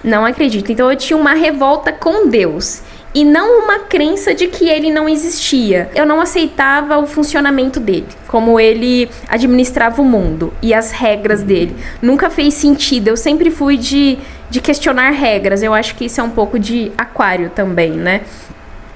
Não acredito. Então eu tinha uma revolta com Deus. E não uma crença de que ele não existia. Eu não aceitava o funcionamento dele, como ele administrava o mundo e as regras dele. Nunca fez sentido. Eu sempre fui de questionar regras. Eu acho que isso é um pouco de Aquário também, né?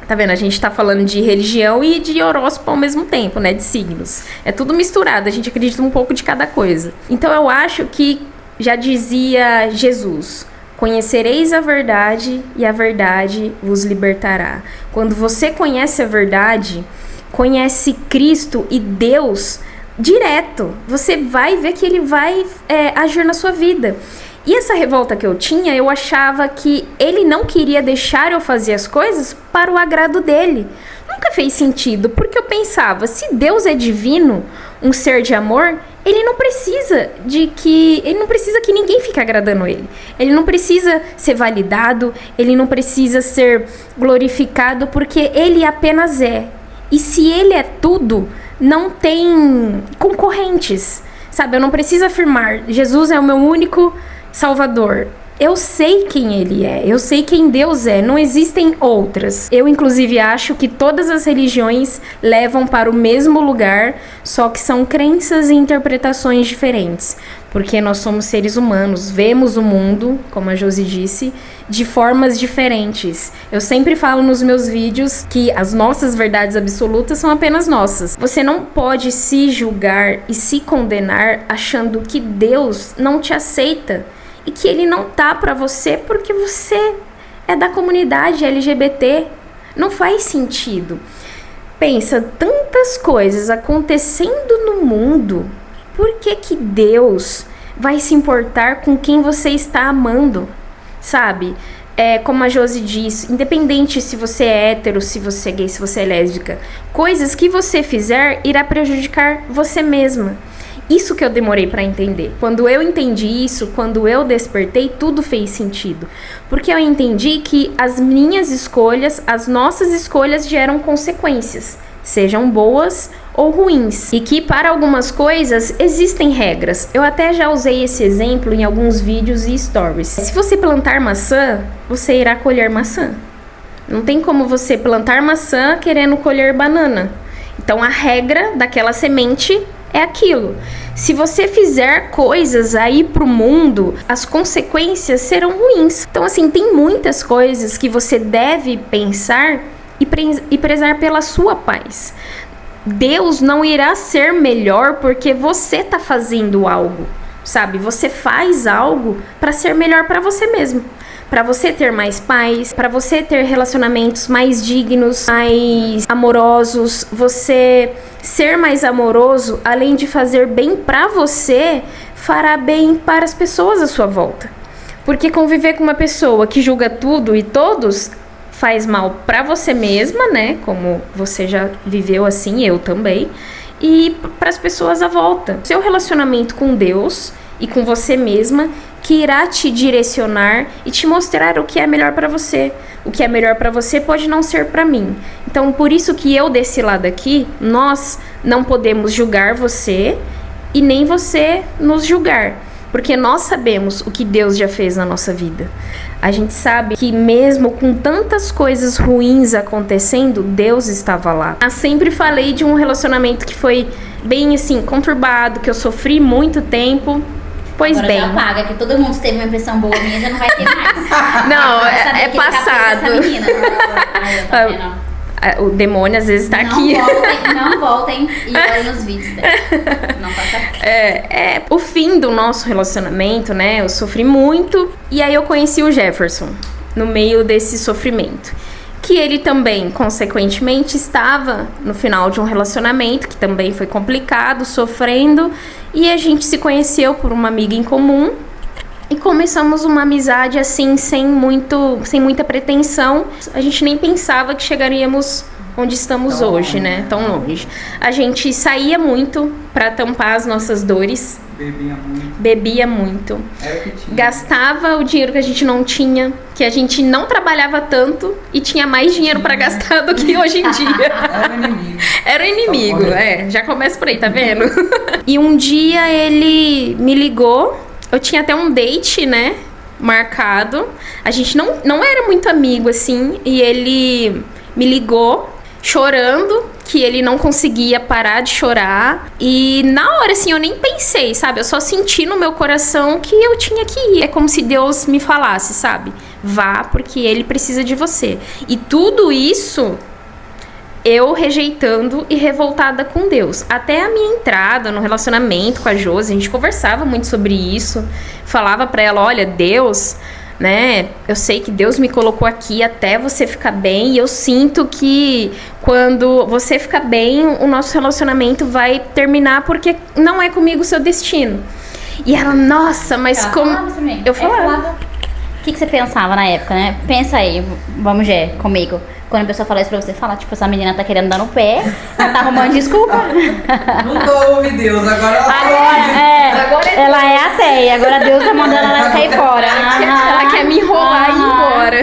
Tá vendo? A gente tá falando de religião e de horóscopo ao mesmo tempo, né? De signos. É tudo misturado, a gente acredita um pouco de cada coisa. Então eu acho que, já dizia Jesus, conhecereis a verdade e a verdade vos libertará. Quando você conhece a verdade, conhece Cristo e Deus direto, você vai ver que ele vai agir na sua vida. E essa revolta que eu tinha, eu achava que ele não queria deixar eu fazer as coisas para o agrado dele. Nunca fez sentido, porque eu pensava, se Deus é divino, um ser de amor, ele não precisa que ninguém fique agradando ele. Ele não precisa ser validado, ele não precisa ser glorificado, porque ele apenas é. E se ele é tudo, não tem concorrentes, sabe? Eu não preciso afirmar, Jesus é o meu único Salvador. Eu sei quem ele é, eu sei quem Deus é, não existem outras. Eu, inclusive, acho que todas as religiões levam para o mesmo lugar, só que são crenças e interpretações diferentes. Porque nós somos seres humanos, vemos o mundo, como a Josi disse, de formas diferentes. Eu sempre falo nos meus vídeos que as nossas verdades absolutas são apenas nossas. Você não pode se julgar e se condenar achando que Deus não te aceita e que ele não tá pra você porque você é da comunidade LGBT. Não faz sentido. Pensa, tantas coisas acontecendo no mundo, por que Deus vai se importar com quem você está amando? Sabe? Como a Josi diz, independente se você é hétero, se você é gay, se você é lésbica, coisas que você fizer irá prejudicar você mesma. Isso que eu demorei para entender. Quando eu entendi isso, quando eu despertei, tudo fez sentido. Porque eu entendi que as minhas escolhas, as nossas escolhas geram consequências, sejam boas ou ruins. E que para algumas coisas existem regras. Eu até já usei esse exemplo em alguns vídeos e stories. Se você plantar maçã, você irá colher maçã. Não tem como você plantar maçã querendo colher banana. Então a regra daquela semente é aquilo. Se você fizer coisas aí pro mundo, as consequências serão ruins. Então, assim, tem muitas coisas que você deve pensar e prezar pela sua paz. Deus não irá ser melhor porque você tá fazendo algo, sabe? Você faz algo para ser melhor para você mesmo. Para você ter mais paz, para você ter relacionamentos mais dignos, mais amorosos, você ser mais amoroso, além de fazer bem para você, fará bem para as pessoas à sua volta. Porque conviver com uma pessoa que julga tudo e todos faz mal para você mesma, né? Como você já viveu assim, eu também, e para as pessoas à volta. Seu relacionamento com Deus e com você mesma que irá te direcionar e te mostrar o que é melhor para você. O que é melhor para você pode não ser para mim. Então, por isso que eu desse lado aqui, nós não podemos julgar você e nem você nos julgar. Porque nós sabemos o que Deus já fez na nossa vida. A gente sabe que mesmo com tantas coisas ruins acontecendo, Deus estava lá. Eu sempre falei de um relacionamento que foi bem assim, conturbado, que eu sofri muito tempo. Pois agora bem. Já paga, que todo mundo teve uma impressão boa minha, já não vai ter mais. Não, é passado. O demônio às vezes tá aqui. Não voltem e olhem nos vídeos dela. Não passa. O fim do nosso relacionamento, né? Eu sofri muito. E aí eu conheci o Jefferson no meio desse sofrimento. Que ele também, consequentemente, estava no final de um relacionamento que também foi complicado, sofrendo. E a gente se conheceu por uma amiga em comum. E começamos uma amizade assim, sem muita pretensão. A gente nem pensava que chegaríamos onde estamos hoje, né? Tão longe. A gente saía muito pra tampar as nossas dores. Bebia muito. Bebia muito. Era o que tinha. Gastava o dinheiro que a gente não tinha, que a gente não trabalhava tanto e tinha mais dinheiro pra gastar do que hoje em dia. Era o inimigo. Era o inimigo, já começa por aí, tá vendo? E um dia ele me ligou, eu tinha até um date, né, marcado. A gente não era muito amigo, assim, e ele me ligou chorando, que ele não conseguia parar de chorar. E na hora, assim, eu nem pensei, sabe? Eu só senti no meu coração que eu tinha que ir. É como se Deus me falasse, sabe? Vá, porque ele precisa de você. E tudo isso eu rejeitando e revoltada com Deus. Até a minha entrada no relacionamento com a Josi, a gente conversava muito sobre isso. Falava pra ela, olha, Deus, né, eu sei que Deus me colocou aqui até você ficar bem, e eu sinto que quando você ficar bem, o nosso relacionamento vai terminar, porque não é comigo o seu destino. E ela, nossa, mas como... Eu falava. O que você pensava na época, né? Pensa aí, vamos ver comigo. Quando a pessoa fala isso pra você, fala, tipo, essa menina tá querendo dar no pé, ela tá arrumando desculpa. Nunca ouve Deus, agora ela é ateia, agora Deus tá mandando ela cair fora. Ela quer me enrolar e ir embora.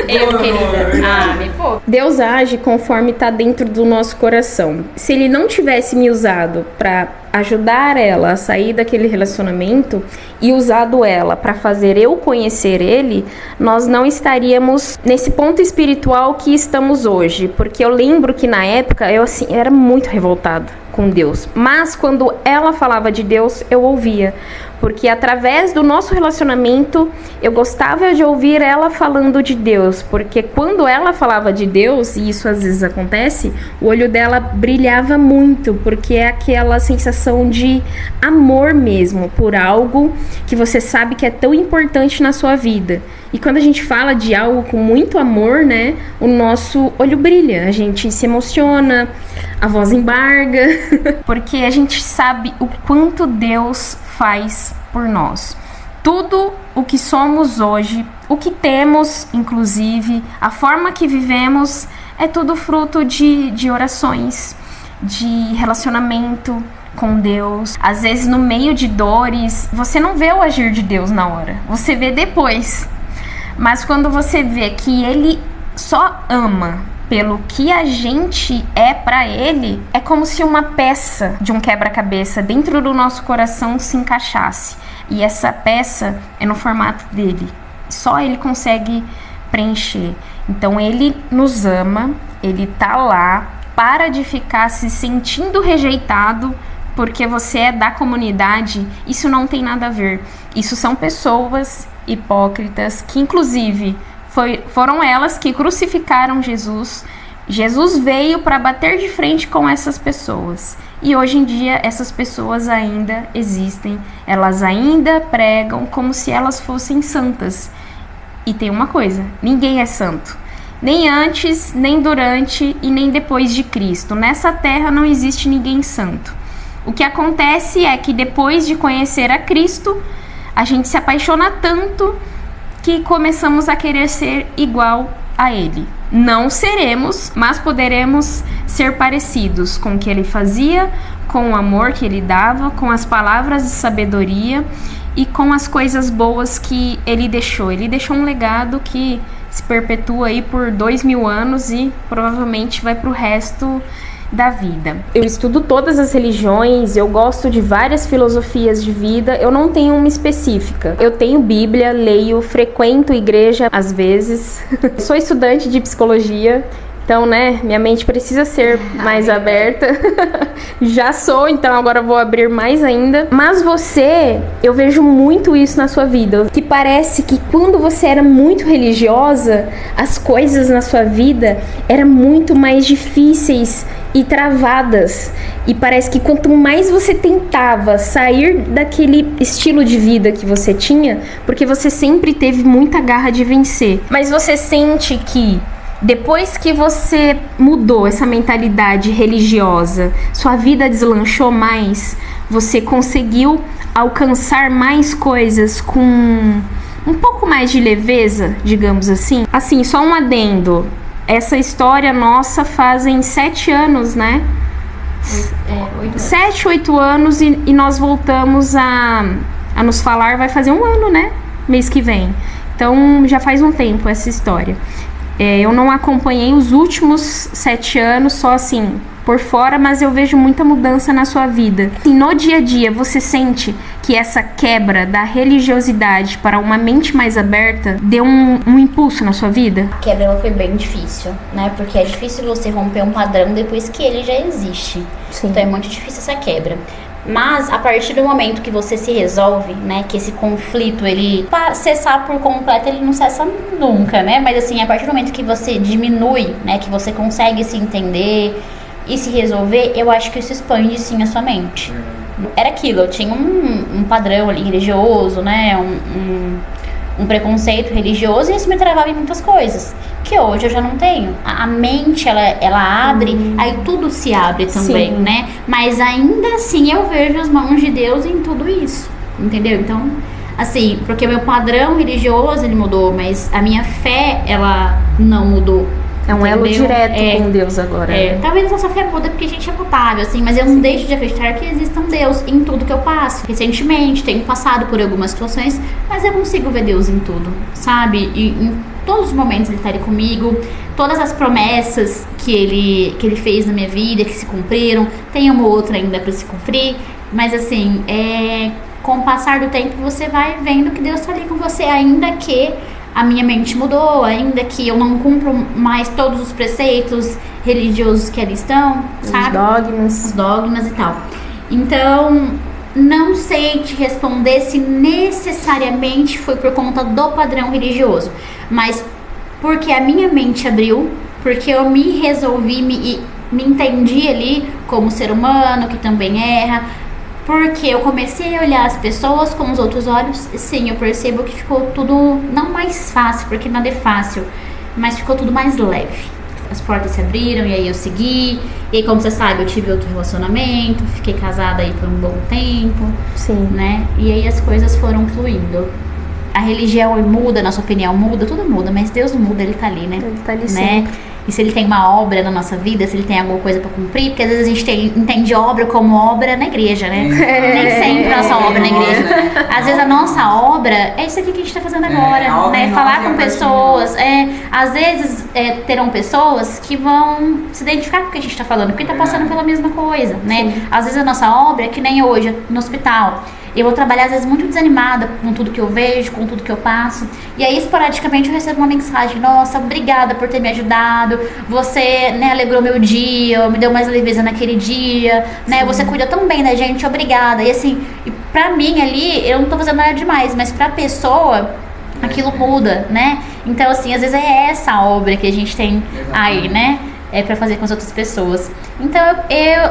Eu, querida. Me pô. Deus age conforme tá dentro do nosso coração. Se ele não tivesse me usado pra ajudar ela a sair daquele relacionamento e usado ela para fazer eu conhecer ele, nós não estaríamos nesse ponto espiritual que estamos hoje, porque eu lembro que na época eu assim era muito revoltada com Deus, mas quando ela falava de Deus eu ouvia, porque através do nosso relacionamento eu gostava de ouvir ela falando de Deus, porque quando ela falava de Deus, e isso às vezes acontece, o olho dela brilhava muito, porque é aquela sensação de amor mesmo, por algo que você sabe que é tão importante na sua vida. E quando a gente fala de algo com muito amor, né, o nosso olho brilha, a gente se emociona, a voz embarga, porque a gente sabe o quanto Deus faz por nós. Tudo o que somos hoje, o que temos, inclusive, a forma que vivemos, é tudo fruto de orações, de relacionamento com Deus. Às vezes, no meio de dores, você não vê o agir de Deus na hora, você vê depois. Mas quando você vê que Ele só ama pelo que a gente é pra Ele, é como se uma peça de um quebra-cabeça dentro do nosso coração se encaixasse. E essa peça é no formato dele. Só Ele consegue preencher. Então Ele nos ama, Ele tá lá, para de ficar se sentindo rejeitado porque você é da comunidade. Isso não tem nada a ver. Isso são pessoas hipócritas que, inclusive, foram elas que crucificaram Jesus. Jesus veio para bater de frente com essas pessoas. E hoje em dia essas pessoas ainda existem. Elas ainda pregam como se elas fossem santas. E tem uma coisa, ninguém é santo. Nem antes, nem durante e nem depois de Cristo. Nessa terra não existe ninguém santo. O que acontece é que depois de conhecer a Cristo, a gente se apaixona tanto que começamos a querer ser igual a Ele. Não seremos, mas poderemos ser parecidos com o que Ele fazia, com o amor que Ele dava, com as palavras de sabedoria e com as coisas boas que Ele deixou. Ele deixou um legado que se perpetua aí por 2000 anos e provavelmente vai para o resto da vida. Eu estudo todas as religiões, eu gosto de várias filosofias de vida, eu não tenho uma específica. Eu tenho Bíblia, leio, frequento igreja às vezes. Sou estudante de psicologia, então, né, minha mente precisa ser mais aberta. Já sou, então agora vou abrir mais ainda. Mas você, eu vejo muito isso na sua vida, que parece que quando você era muito religiosa, as coisas na sua vida eram muito mais difíceis e travadas, e parece que quanto mais você tentava sair daquele estilo de vida que você tinha, porque você sempre teve muita garra de vencer, mas você sente que depois que você mudou essa mentalidade religiosa, sua vida deslanchou mais, você conseguiu alcançar mais coisas com um pouco mais de leveza, digamos assim. Assim, só um adendo. Essa história nossa fazem 7 anos, né? 8 anos. 7, 8 anos e nós voltamos a nos falar, vai fazer 1 ano, né? Mês que vem. Então, já faz um tempo essa história. Eu não acompanhei os últimos 7 anos, só assim, por fora, mas eu vejo muita mudança na sua vida. E no dia a dia, você sente que essa quebra da religiosidade para uma mente mais aberta deu um impulso na sua vida? A quebra ela foi bem difícil, né? Porque é difícil você romper um padrão depois que ele já existe. Sim. Então é muito difícil essa quebra. Mas a partir do momento que você se resolve, né, que esse conflito ele cessar por completo, ele não cessa nunca, né? Mas assim, a partir do momento que você diminui, né, que você consegue se entender e se resolver, eu acho que isso expande sim a sua mente. Era aquilo, eu tinha um padrão ali religioso, né, um preconceito religioso, e isso me travava em muitas coisas que hoje eu já não tenho. A mente, ela abre, aí tudo se abre também, Sim. né? Mas ainda assim eu vejo as mãos de Deus em tudo isso, entendeu? Então, assim, porque o meu padrão religioso, ele mudou, mas a minha fé, ela não mudou. É um elo Entendeu? direto com Deus agora. É, talvez a nossa fé muda porque a gente é mutável, assim, mas eu não deixo de acreditar que exista um Deus em tudo que eu passo. Recentemente, tenho passado por algumas situações, mas eu consigo ver Deus em tudo, sabe? E em todos os momentos Ele está ali comigo, todas as promessas que ele fez na minha vida, que se cumpriram, tem uma ou outra ainda para se cumprir, mas assim, com o passar do tempo você vai vendo que Deus está ali com você, ainda que a minha mente mudou, ainda que eu não cumpro mais todos os preceitos religiosos que ali estão, sabe? Os dogmas e tal. Então, não sei te responder se necessariamente foi por conta do padrão religioso, mas porque a minha mente abriu, porque eu me resolvi, me entendi ali como ser humano que também erra, porque eu comecei a olhar as pessoas com os outros olhos. Sim, eu percebo que ficou tudo não mais fácil, porque nada é fácil, mas ficou tudo mais leve. As portas se abriram e aí eu segui. E aí, como você sabe, eu tive outro relacionamento, fiquei casada aí por um bom tempo. Sim. Né? E aí as coisas foram fluindo. A religião muda, nossa opinião muda, tudo muda, mas Deus não muda, Ele tá ali, né? Ele tá ali né? sempre. E se Ele tem uma obra na nossa vida, se Ele tem alguma coisa pra cumprir, porque às vezes a gente entende obra como obra na igreja, né? Nem sempre a nossa obra na igreja. Às vezes a nossa obra é isso aqui que a gente tá fazendo agora, né? Falar com pessoas. Às vezes terão pessoas que vão se identificar com o que a gente tá falando, porque tá passando pela mesma coisa, né? Às vezes a nossa obra é que nem hoje, no hospital. Eu vou trabalhar, às vezes, muito desanimada com tudo que eu vejo, com tudo que eu passo. E aí, esporadicamente, eu recebo uma mensagem: nossa, obrigada por ter me ajudado. Você, né, alegrou meu dia, me deu mais leveza naquele dia, né? Você cuida tão bem da gente, obrigada. E assim, pra mim ali, eu não tô fazendo nada demais, mas pra pessoa, aquilo muda, né? Então, assim, às vezes é essa obra que a gente tem aí, né? Pra fazer com as outras pessoas. Então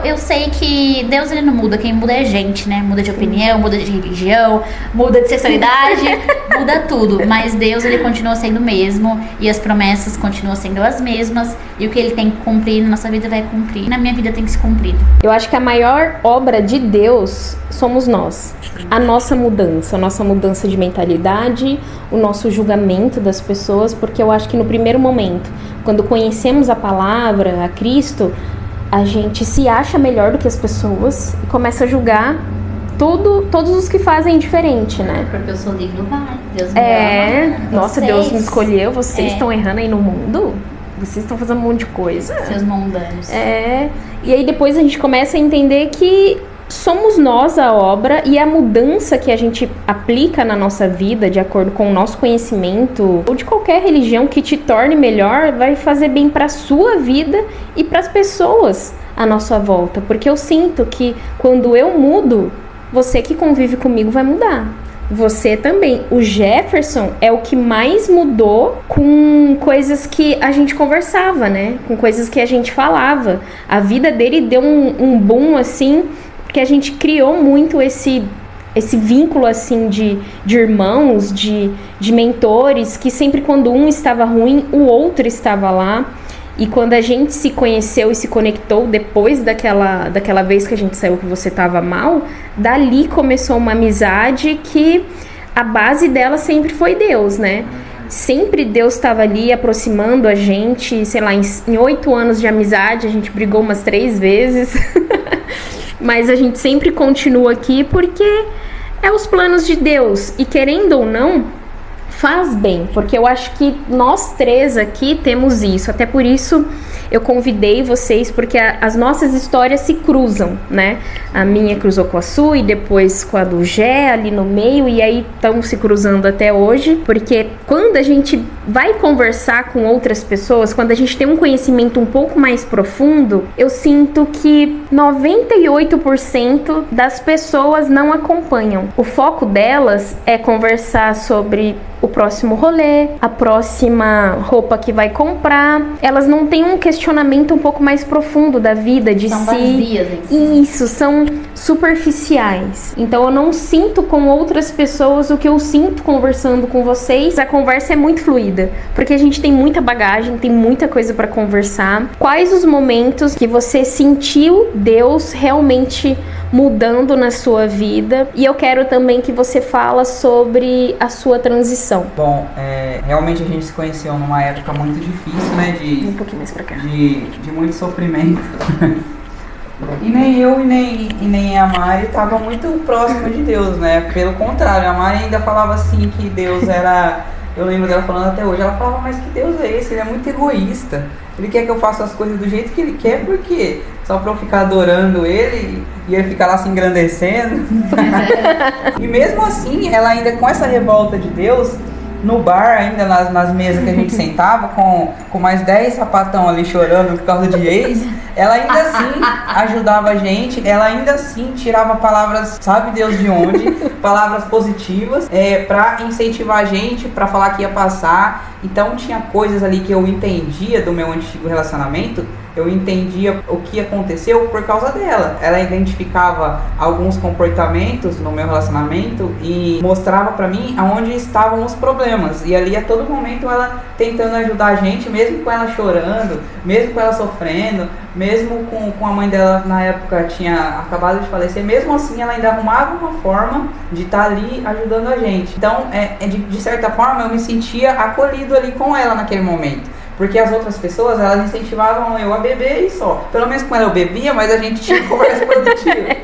eu sei que Deus, Ele não muda, quem muda é a gente, né? Muda de opinião, muda de religião, muda de sexualidade, muda tudo. Mas Deus, Ele continua sendo o mesmo, e as promessas continuam sendo as mesmas, e o que Ele tem que cumprir na nossa vida vai cumprir. Na minha vida tem que se cumprir. Eu acho que a maior obra de Deus somos nós. A nossa mudança de mentalidade, o nosso julgamento das pessoas, porque eu acho que no primeiro momento, quando conhecemos a palavra, a Cristo, a gente se acha melhor do que as pessoas e começa a julgar todos os que fazem diferente, né? Porque eu sou livre do Pai, Deus me ama. Nossa, Deus me escolheu, vocês estão errando aí no mundo? Vocês estão fazendo um monte de coisa. Seus mundanos. E aí depois a gente começa a entender que somos nós a obra, e a mudança que a gente aplica na nossa vida, de acordo com o nosso conhecimento, ou de qualquer religião que te torne melhor, vai fazer bem para a sua vida e para as pessoas à nossa volta. Porque eu sinto que quando eu mudo, você que convive comigo vai mudar. Você também. O Jefferson é o que mais mudou com coisas que a gente conversava, né? Com coisas que a gente falava. A vida dele deu um boom, assim, porque a gente criou muito esse vínculo, assim, de irmãos, de mentores, que sempre quando um estava ruim, o outro estava lá. E quando a gente se conheceu e se conectou depois daquela vez que a gente saiu que você estava mal, dali começou uma amizade que a base dela sempre foi Deus, né? Sempre Deus estava ali aproximando a gente, sei lá, em 8 anos de amizade, a gente brigou umas 3 vezes. mas a gente sempre continua aqui porque é os planos de Deus. E querendo ou não, faz bem, porque eu acho que nós três aqui temos isso. Até por isso eu convidei vocês, porque as nossas histórias se cruzam, né? A minha cruzou com a sua e depois com a do Gé ali no meio, e aí estão se cruzando até hoje, porque quando a gente vai conversar com outras pessoas, quando a gente tem um conhecimento um pouco mais profundo, eu sinto que 98% das pessoas não acompanham. O foco delas é conversar sobre o próximo rolê, a próxima roupa que vai comprar. Elas não têm um questionamento um pouco mais profundo da vida, de São si. vazias em si. Isso, são superficiais. Então eu não sinto com outras pessoas o que eu sinto conversando com vocês. A conversa é muito fluida, porque a gente tem muita bagagem, tem muita coisa para conversar. Quais os momentos que você sentiu Deus realmente mudando na sua vida? E eu quero também que você fala sobre a sua transição. Bom, realmente a gente se conheceu numa época muito difícil, né? Um pouquinho mais pra cá. De muito sofrimento. E nem eu e nem a Mari estavam muito próximos de Deus, né? Pelo contrário, a Mari ainda falava assim que Deus era... Eu lembro dela falando até hoje, ela falava, mas que Deus é esse? Ele é muito egoísta. Ele quer que eu faça as coisas do jeito que ele quer, por quê? Só pra eu ficar adorando ele e ele ficar lá se engrandecendo. E mesmo assim, ela ainda com essa revolta de Deus, no bar, ainda nas mesas que a gente sentava, com mais 10 sapatão ali chorando por causa de ex, ela ainda assim ajudava a gente, ela ainda assim tirava palavras, sabe Deus de onde, palavras positivas, pra incentivar a gente, pra falar que ia passar. Então tinha coisas ali que eu entendia do meu antigo relacionamento, eu entendia o que aconteceu por causa dela. Ela identificava alguns comportamentos no meu relacionamento e mostrava pra mim aonde estavam os problemas. E ali a todo momento ela tentando ajudar a gente, mesmo com ela chorando, mesmo com ela sofrendo, mesmo com a mãe dela na época tinha acabado de falecer, mesmo assim ela ainda arrumava uma forma de estar ali ajudando a gente. Então, de certa forma eu me sentia acolhido ali com ela naquele momento. Porque as outras pessoas, elas incentivavam eu a beber e só. Pelo menos com ela eu bebia, mas a gente tinha conversa produtiva.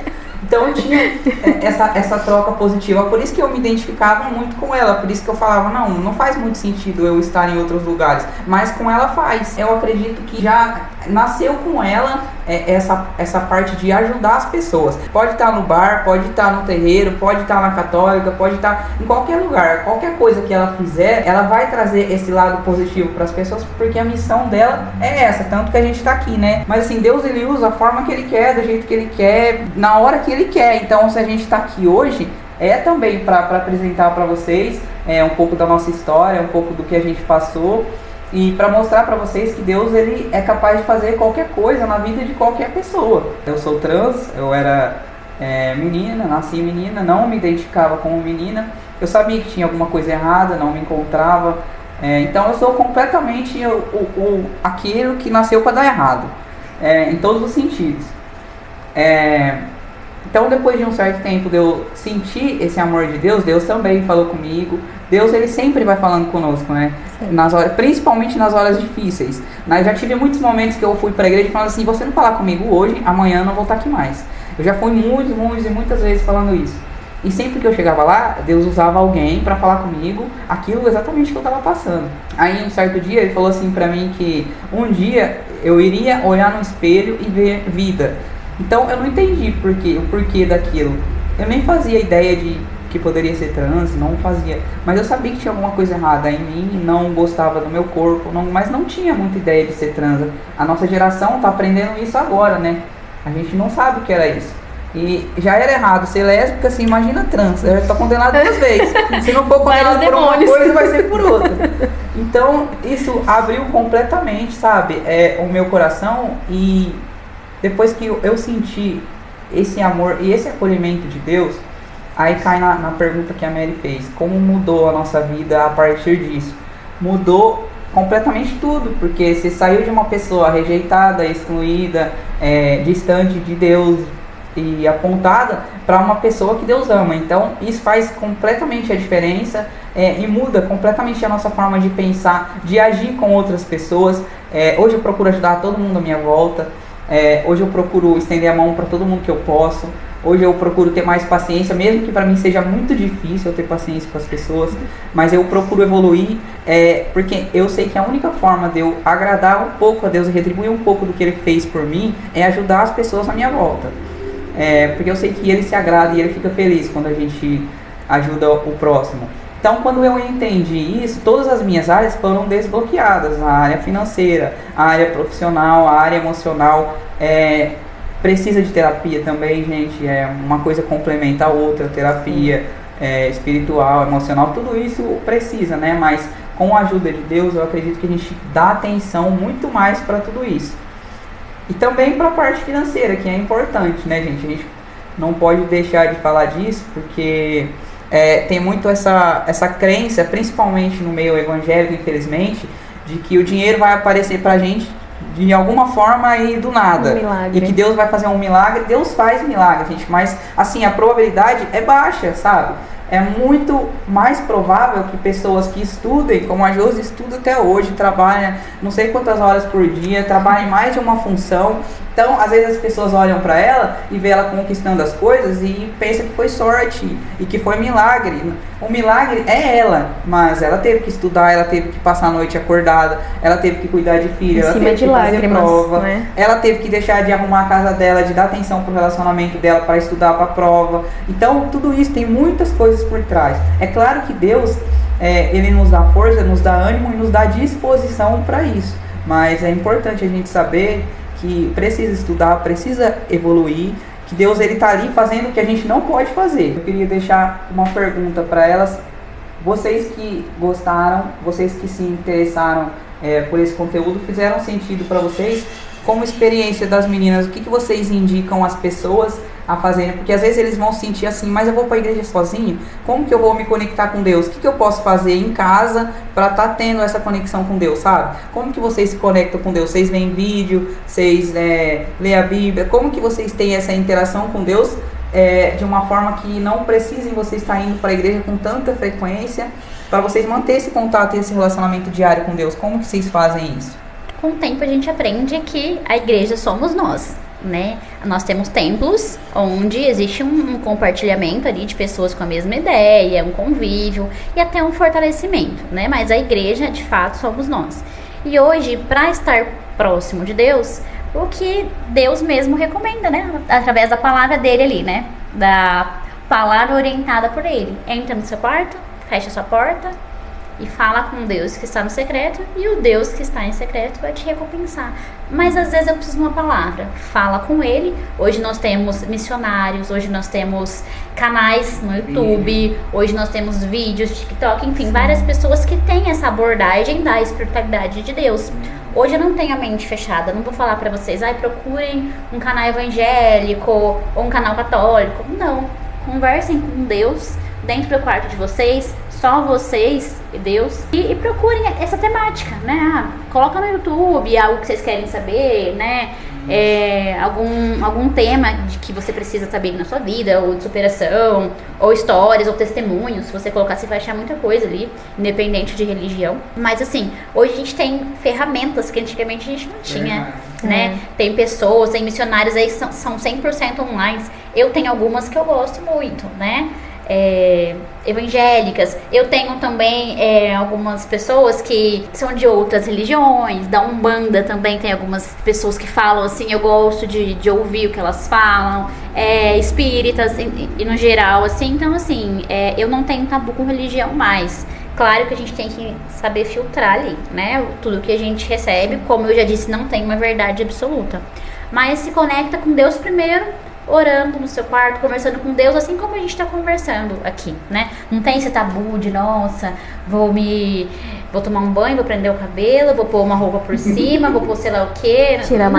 Então tinha essa troca positiva. Por isso que eu me identificava muito com ela. Por isso que eu falava, não faz muito sentido eu estar em outros lugares. Mas com ela faz. Eu acredito que já nasceu com ela essa parte de ajudar as pessoas. Pode estar no bar, pode estar no terreiro, pode estar na católica, pode estar em qualquer lugar. Qualquer coisa que ela fizer, ela vai trazer esse lado positivo para as pessoas, porque a missão dela é essa. Tanto que a gente está aqui, né? Mas assim, Deus ele usa a forma que ele quer, do jeito que ele quer, na hora que ele quer. Então se a gente está aqui hoje, também para apresentar para vocês um pouco da nossa história, um pouco do que a gente passou, e para mostrar para vocês que Deus ele é capaz de fazer qualquer coisa na vida de qualquer pessoa. Eu sou trans, eu era menina, nasci menina, não me identificava como menina, eu sabia que tinha alguma coisa errada, não me encontrava, então eu sou completamente aquilo que nasceu para dar errado, em todos os sentidos. Então depois de um certo tempo de eu sentir esse amor de Deus, Deus também falou comigo. Deus ele sempre vai falando conosco, né? Principalmente nas horas difíceis. Eu já tive muitos momentos que eu fui para a igreja falando assim, você não falar comigo hoje, amanhã eu não vou estar aqui mais. Eu já fui muitas vezes falando isso. E sempre que eu chegava lá, Deus usava alguém para falar comigo aquilo exatamente que eu estava passando. Aí um certo dia ele falou assim para mim que um dia eu iria olhar no espelho e ver vida. Então eu não entendi o porquê daquilo. Eu nem fazia ideia de que poderia ser trans, não fazia. Mas eu sabia que tinha alguma coisa errada em mim, não gostava do meu corpo, mas não tinha muita ideia de ser trans. A nossa geração tá aprendendo isso agora, né? A gente não sabe o que era isso. E já era errado ser lésbica, assim, imagina trans. Eu já tô condenado 2 vezes. Se não for condenado por uma coisa, vai ser por outra. Então isso abriu completamente, sabe, o meu coração. E depois que eu senti esse amor e esse acolhimento de Deus, aí cai na pergunta que a Mary fez. Como mudou a nossa vida a partir disso? Mudou completamente tudo, porque você saiu de uma pessoa rejeitada, excluída, distante de Deus e apontada para uma pessoa que Deus ama. Então isso faz completamente a diferença e muda completamente a nossa forma de pensar, de agir com outras pessoas. Hoje eu procuro ajudar todo mundo à minha volta. Hoje eu procuro estender a mão para todo mundo que eu posso. Hoje eu procuro ter mais paciência, mesmo que para mim seja muito difícil eu ter paciência com as pessoas, mas eu procuro evoluir, porque eu sei que a única forma de eu agradar um pouco a Deus e retribuir um pouco do que Ele fez por mim é ajudar as pessoas à minha volta. Porque eu sei que Ele se agrada e Ele fica feliz quando a gente ajuda o próximo. Então, quando eu entendi isso, todas as minhas áreas foram desbloqueadas. A área financeira, a área profissional, a área emocional. Precisa de terapia também, gente. Uma coisa complementa a outra. Terapia espiritual, emocional, tudo isso precisa, né? Mas com a ajuda de Deus, eu acredito que a gente dá atenção muito mais para tudo isso. E também para a parte financeira, que é importante, né, gente? A gente não pode deixar de falar disso, porque tem muito essa crença, principalmente no meio evangélico, infelizmente, de que o dinheiro vai aparecer pra gente de alguma forma e do nada. E que Deus vai fazer um milagre. Deus faz milagre, gente, mas assim, a probabilidade é baixa, sabe? É muito mais provável que pessoas que estudem, como a Josi estuda até hoje, trabalha não sei quantas horas por dia, trabalha em mais de uma função. Então, às vezes as pessoas olham para ela e vê ela conquistando as coisas e pensam que foi sorte e que foi milagre. O milagre é ela, mas ela teve que estudar, ela teve que passar a noite acordada, ela teve que cuidar de filho, ela teve que fazer prova, né? Ela teve que deixar de arrumar a casa dela, de dar atenção pro relacionamento dela para estudar para a prova. Então, tudo isso tem muitas coisas por trás. É claro que Deus, Ele nos dá força, nos dá ânimo e nos dá disposição para isso. Mas é importante a gente saber que precisa estudar, precisa evoluir, que Deus ele tá ali fazendo o que a gente não pode fazer. Eu queria deixar uma pergunta para elas. Vocês que gostaram, vocês que se interessaram por esse conteúdo, fizeram sentido para vocês? Como experiência das meninas, o que vocês indicam às pessoas a fazerem? Porque às vezes eles vão sentir assim, mas eu vou para a igreja sozinho? Como que eu vou me conectar com Deus? O que eu posso fazer em casa para estar tendo essa conexão com Deus, sabe? Como que vocês se conectam com Deus? Vocês veem vídeo? Vocês lêem a Bíblia? Como que vocês têm essa interação com Deus de uma forma que não precisem vocês estar indo para a igreja com tanta frequência, para vocês manterem esse contato e esse relacionamento diário com Deus? Como que vocês fazem isso? Com o tempo a gente aprende que a igreja somos nós, né? Nós temos templos onde existe um compartilhamento ali de pessoas com a mesma ideia, um convívio e até um fortalecimento, né? Mas a igreja, de fato, somos nós. E hoje, para estar próximo de Deus, o que Deus mesmo recomenda, né? Através da palavra dele ali, né? Da palavra orientada por ele. Entra no seu quarto, fecha sua porta e fala com Deus que está no secreto, e o Deus que está em secreto vai te recompensar. Mas às vezes eu preciso de uma palavra. Fala com ele. Hoje nós temos missionários, hoje nós temos canais no YouTube, hoje nós temos vídeos, TikTok, enfim, várias pessoas que têm essa abordagem da espiritualidade de Deus. Hoje eu não tenho a mente fechada, não vou falar pra vocês, procurem um canal evangélico ou um canal católico. Não, conversem com Deus dentro do quarto de vocês, só vocês e Deus, e procurem essa temática, né? Coloca no YouTube algo que vocês querem saber, né? Algum tema de que você precisa saber na sua vida, ou de superação, ou histórias, ou testemunhos. Se você colocar, você vai achar muita coisa ali, independente de religião. Mas assim, hoje a gente tem ferramentas que antigamente a gente não tinha, né? Tem pessoas, tem missionários aí que são 100% online. Eu tenho algumas que eu gosto muito, né? Evangélicas. Eu tenho também algumas pessoas que são de outras religiões, da Umbanda também tem algumas pessoas que falam assim, eu gosto de ouvir o que elas falam, espíritas e no geral, assim, então assim, eu não tenho tabu com religião mais. Claro que a gente tem que saber filtrar ali, né, tudo que a gente recebe, como eu já disse, não tem uma verdade absoluta, mas se conecta com Deus primeiro, orando no seu quarto, conversando com Deus, assim como a gente está conversando aqui, né? Não tem esse tabu de, nossa, vou tomar um banho, vou prender o cabelo, vou pôr uma roupa por cima, vou pôr sei lá o quê. Tirar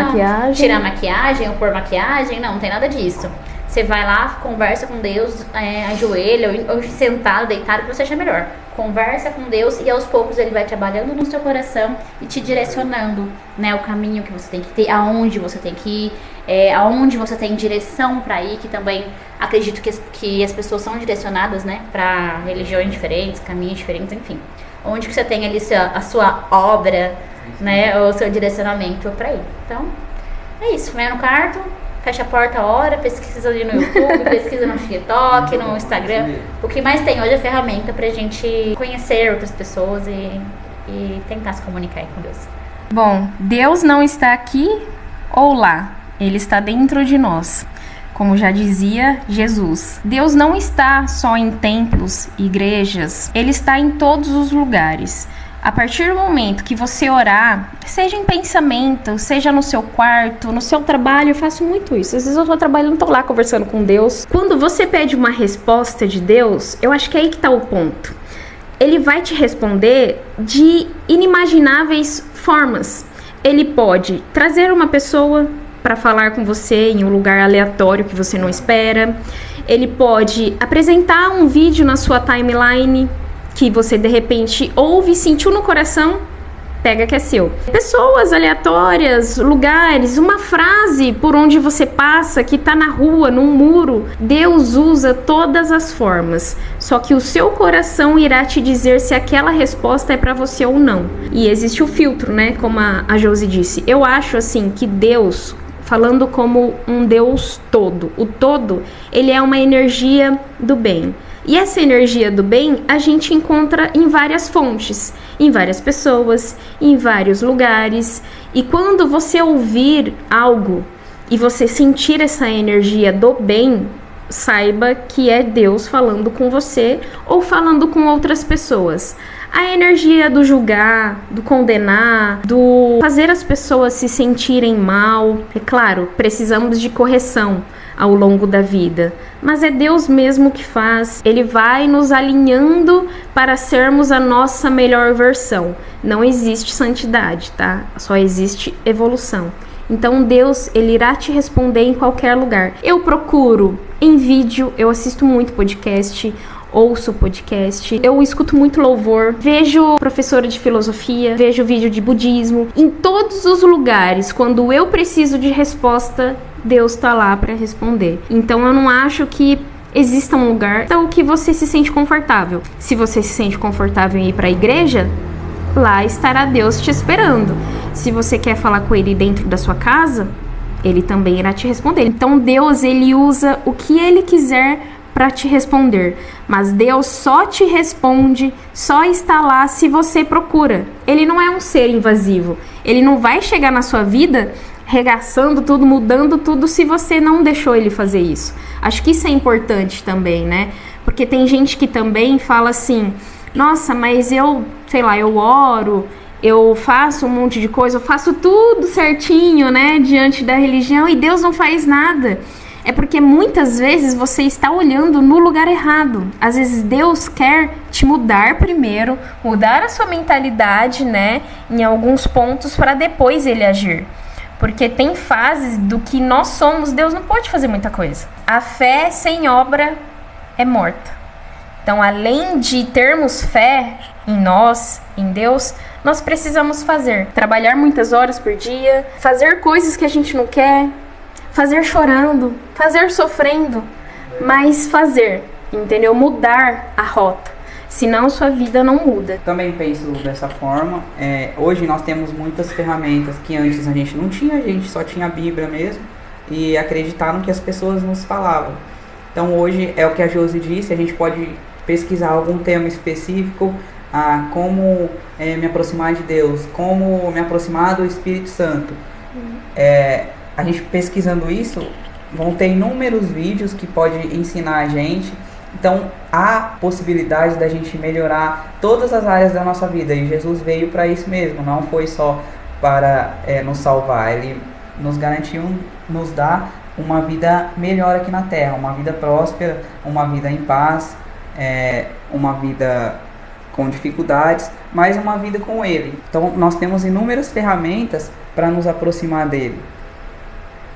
maquiagem ou pôr maquiagem, não tem nada disso. Você vai lá, conversa com Deus, ajoelha, ou sentado, deitado, o que você achar melhor. Conversa com Deus e aos poucos Ele vai trabalhando no seu coração e te direcionando, né, o caminho que você tem que ter, aonde você tem que ir, aonde você tem direção para ir, que também acredito que as pessoas são direcionadas, né, para religiões diferentes, caminhos diferentes, enfim. Onde que você tem ali a sua obra, né, o seu direcionamento para ir. Então, É isso, vai no quarto, fecha a porta a hora, pesquisa ali no YouTube, pesquisa no TikTok, no Instagram. O que mais tem hoje é ferramenta pra gente conhecer outras pessoas e tentar se comunicar aí com Deus. Bom, Deus não está aqui ou lá, Ele está dentro de nós. Como já dizia Jesus, Deus não está só em templos, igrejas, Ele está em todos os lugares. A partir do momento que você orar, seja em pensamento, seja no seu quarto, no seu trabalho, eu faço muito isso. Às vezes eu estou trabalhando, estou lá conversando com Deus. Quando você pede uma resposta de Deus, eu acho que é aí que está o ponto. Ele vai te responder de inimagináveis formas. Ele pode trazer uma pessoa para falar com você em um lugar aleatório que você não espera. Ele pode apresentar um vídeo na sua timeline que você de repente ouve, sentiu no coração, pega que é seu. Pessoas aleatórias, lugares, uma frase por onde você passa, que tá na rua, num muro. Deus usa todas as formas, só que o seu coração irá te dizer se aquela resposta é para você ou não. E existe o filtro, né? Como a Josi disse. Eu acho assim que Deus, falando como um Deus todo, o todo, ele é uma energia do bem. E essa energia do bem a gente encontra em várias fontes, em várias pessoas, em vários lugares. E quando você ouvir algo e você sentir essa energia do bem, saiba que é Deus falando com você ou falando com outras pessoas. A energia do julgar, do condenar, do fazer as pessoas se sentirem mal. É claro, precisamos de correção ao longo da vida, mas é Deus mesmo que faz. Ele vai nos alinhando para sermos a nossa melhor versão. Não existe santidade, tá? Só existe evolução. Então Deus, Ele irá te responder em qualquer lugar. Eu procuro em vídeo, eu assisto muito podcast, ouço podcast, eu escuto muito louvor, vejo professora de filosofia, vejo vídeo de budismo. Em todos os lugares, quando eu preciso de resposta, Deus está lá para responder. Então eu não acho que exista um lugar então, que você se sente confortável. Se você se sente confortável em ir para a igreja, lá estará Deus te esperando. Se você quer falar com Ele dentro da sua casa, Ele também irá te responder. Então Deus, Ele usa o que Ele quiser para te responder, mas Deus só te responde, só está lá se você procura. Ele não é um ser invasivo, Ele não vai chegar na sua vida regaçando tudo, mudando tudo, se você não deixou Ele fazer isso. Acho que isso é importante também, né? Porque tem gente que também fala assim, nossa, mas eu oro, eu faço um monte de coisa, eu faço tudo certinho, né, diante da religião, e Deus não faz nada. É porque muitas vezes você está olhando no lugar errado. Às vezes Deus quer te mudar primeiro, mudar a sua mentalidade, né, em alguns pontos, para depois Ele agir. Porque tem fases do que nós somos, Deus não pode fazer muita coisa. A fé sem obra é morta. Então, além de termos fé em nós, em Deus, nós precisamos trabalhar muitas horas por dia, fazer coisas que a gente não quer, fazer chorando, fazer sofrendo, mas fazer, entendeu? Mudar a rota, senão sua vida não muda. Também penso dessa forma. Hoje nós temos muitas ferramentas que antes a gente não tinha, a gente só tinha a Bíblia mesmo e acreditar no que as pessoas nos falavam. Então hoje é o que a Josi disse, a gente pode pesquisar algum tema específico, como me aproximar de Deus, como me aproximar do Espírito Santo. A gente pesquisando isso, vão ter inúmeros vídeos que podem ensinar a gente. Então, há possibilidade da gente melhorar todas as áreas da nossa vida. E Jesus veio para isso mesmo, não foi só para nos salvar. Ele nos garantiu, nos dá uma vida melhor aqui na Terra, uma vida próspera, uma vida em paz, uma vida com dificuldades, mas uma vida com Ele. Então, nós temos inúmeras ferramentas para nos aproximar dele.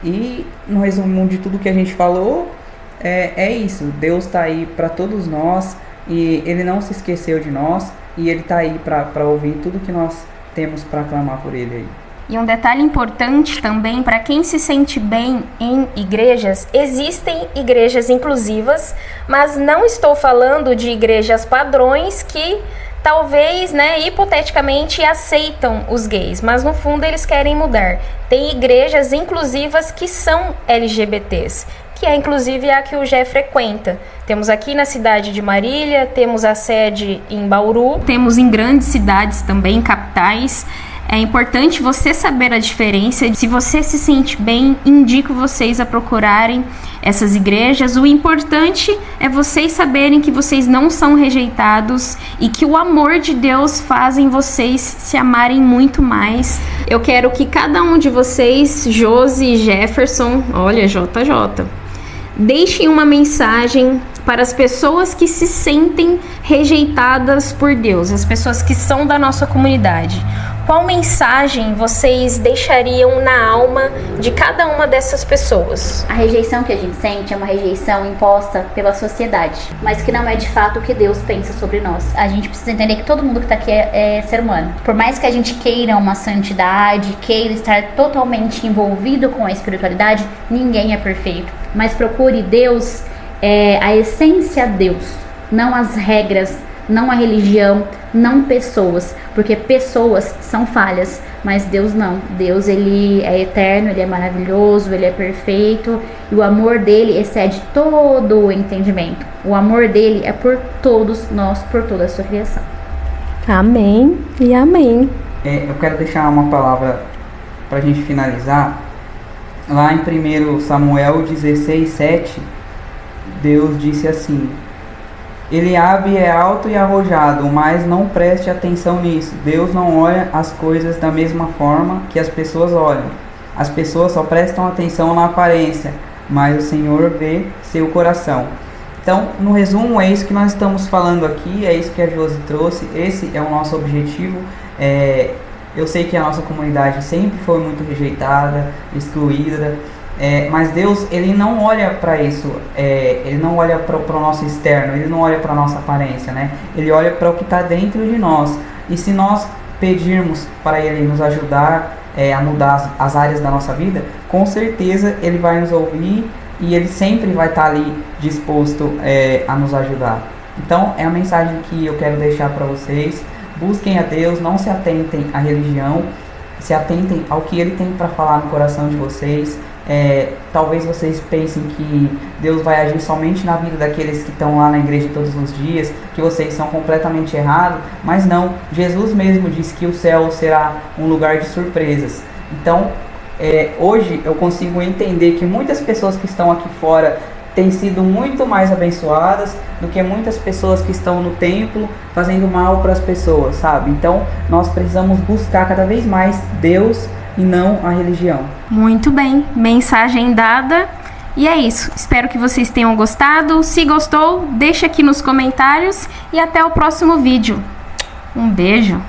E no resumo de tudo que a gente falou, é isso. Deus está aí para todos nós e Ele não se esqueceu de nós e Ele está aí para ouvir tudo que nós temos para clamar por Ele aí. E um detalhe importante também, para quem se sente bem em igrejas, existem igrejas inclusivas, mas não estou falando de igrejas padrões que talvez, né, hipoteticamente aceitam os gays, mas no fundo eles querem mudar. Tem igrejas inclusivas que são LGBTs, que é inclusive a que o Gé frequenta. Temos aqui na cidade de Marília, temos a sede em Bauru, temos em grandes cidades também, capitais. É importante você saber a diferença. Se você se sente bem, indico vocês a procurarem essas igrejas. O importante é vocês saberem que vocês não são rejeitados e que o amor de Deus faz em vocês se amarem muito mais. Eu quero que cada um de vocês, Josi e Jefferson, olha, JJ, deixem uma mensagem para as pessoas que se sentem rejeitadas por Deus, as pessoas que são da nossa comunidade. Qual mensagem vocês deixariam na alma de cada uma dessas pessoas? A rejeição que a gente sente é uma rejeição imposta pela sociedade, mas que não é de fato o que Deus pensa sobre nós. A gente precisa entender que todo mundo que está aqui é ser humano. Por mais que a gente queira uma santidade, queira estar totalmente envolvido com a espiritualidade, ninguém é perfeito. Mas procure Deus, a essência Deus, não as regras, não a religião, não pessoas, porque pessoas são falhas, mas Deus não. Deus, ele é eterno, ele é maravilhoso, ele é perfeito, e o amor dele excede todo o entendimento. O amor dele é por todos nós, por toda a sua criação. Amém e amém. Eu quero deixar uma palavra para a gente finalizar. Lá em 1 Samuel 16:7, Deus disse assim: Eliabe é alto e arrojado, mas não preste atenção nisso. Deus não olha as coisas da mesma forma que as pessoas olham. As pessoas só prestam atenção na aparência, mas o Senhor vê seu coração. Então, no resumo, é isso que nós estamos falando aqui, é isso que a Josi trouxe, esse é o nosso objetivo. Eu sei que a nossa comunidade sempre foi muito rejeitada, excluída, mas Deus, ele não olha para isso, ele não olha para o nosso externo, ele não olha para a nossa aparência, né? Ele olha para o que está dentro de nós. E se nós pedirmos para ele nos ajudar a mudar as áreas da nossa vida, com certeza ele vai nos ouvir e ele sempre vai estar ali disposto a nos ajudar. Então é a mensagem que eu quero deixar para vocês. Busquem a Deus, não se atentem à religião, se atentem ao que ele tem para falar no coração de vocês. Talvez vocês pensem que Deus vai agir somente na vida daqueles que estão lá na igreja todos os dias, que vocês são completamente errados, mas não. Jesus mesmo disse que o céu será um lugar de surpresas. Então, hoje eu consigo entender que muitas pessoas que estão aqui fora têm sido muito mais abençoadas do que muitas pessoas que estão no templo fazendo mal para as pessoas, sabe? Então, nós precisamos buscar cada vez mais Deus e não a religião. Muito bem, mensagem dada. E é isso, espero que vocês tenham gostado. Se gostou, deixa aqui nos comentários e até o próximo vídeo. Um beijo!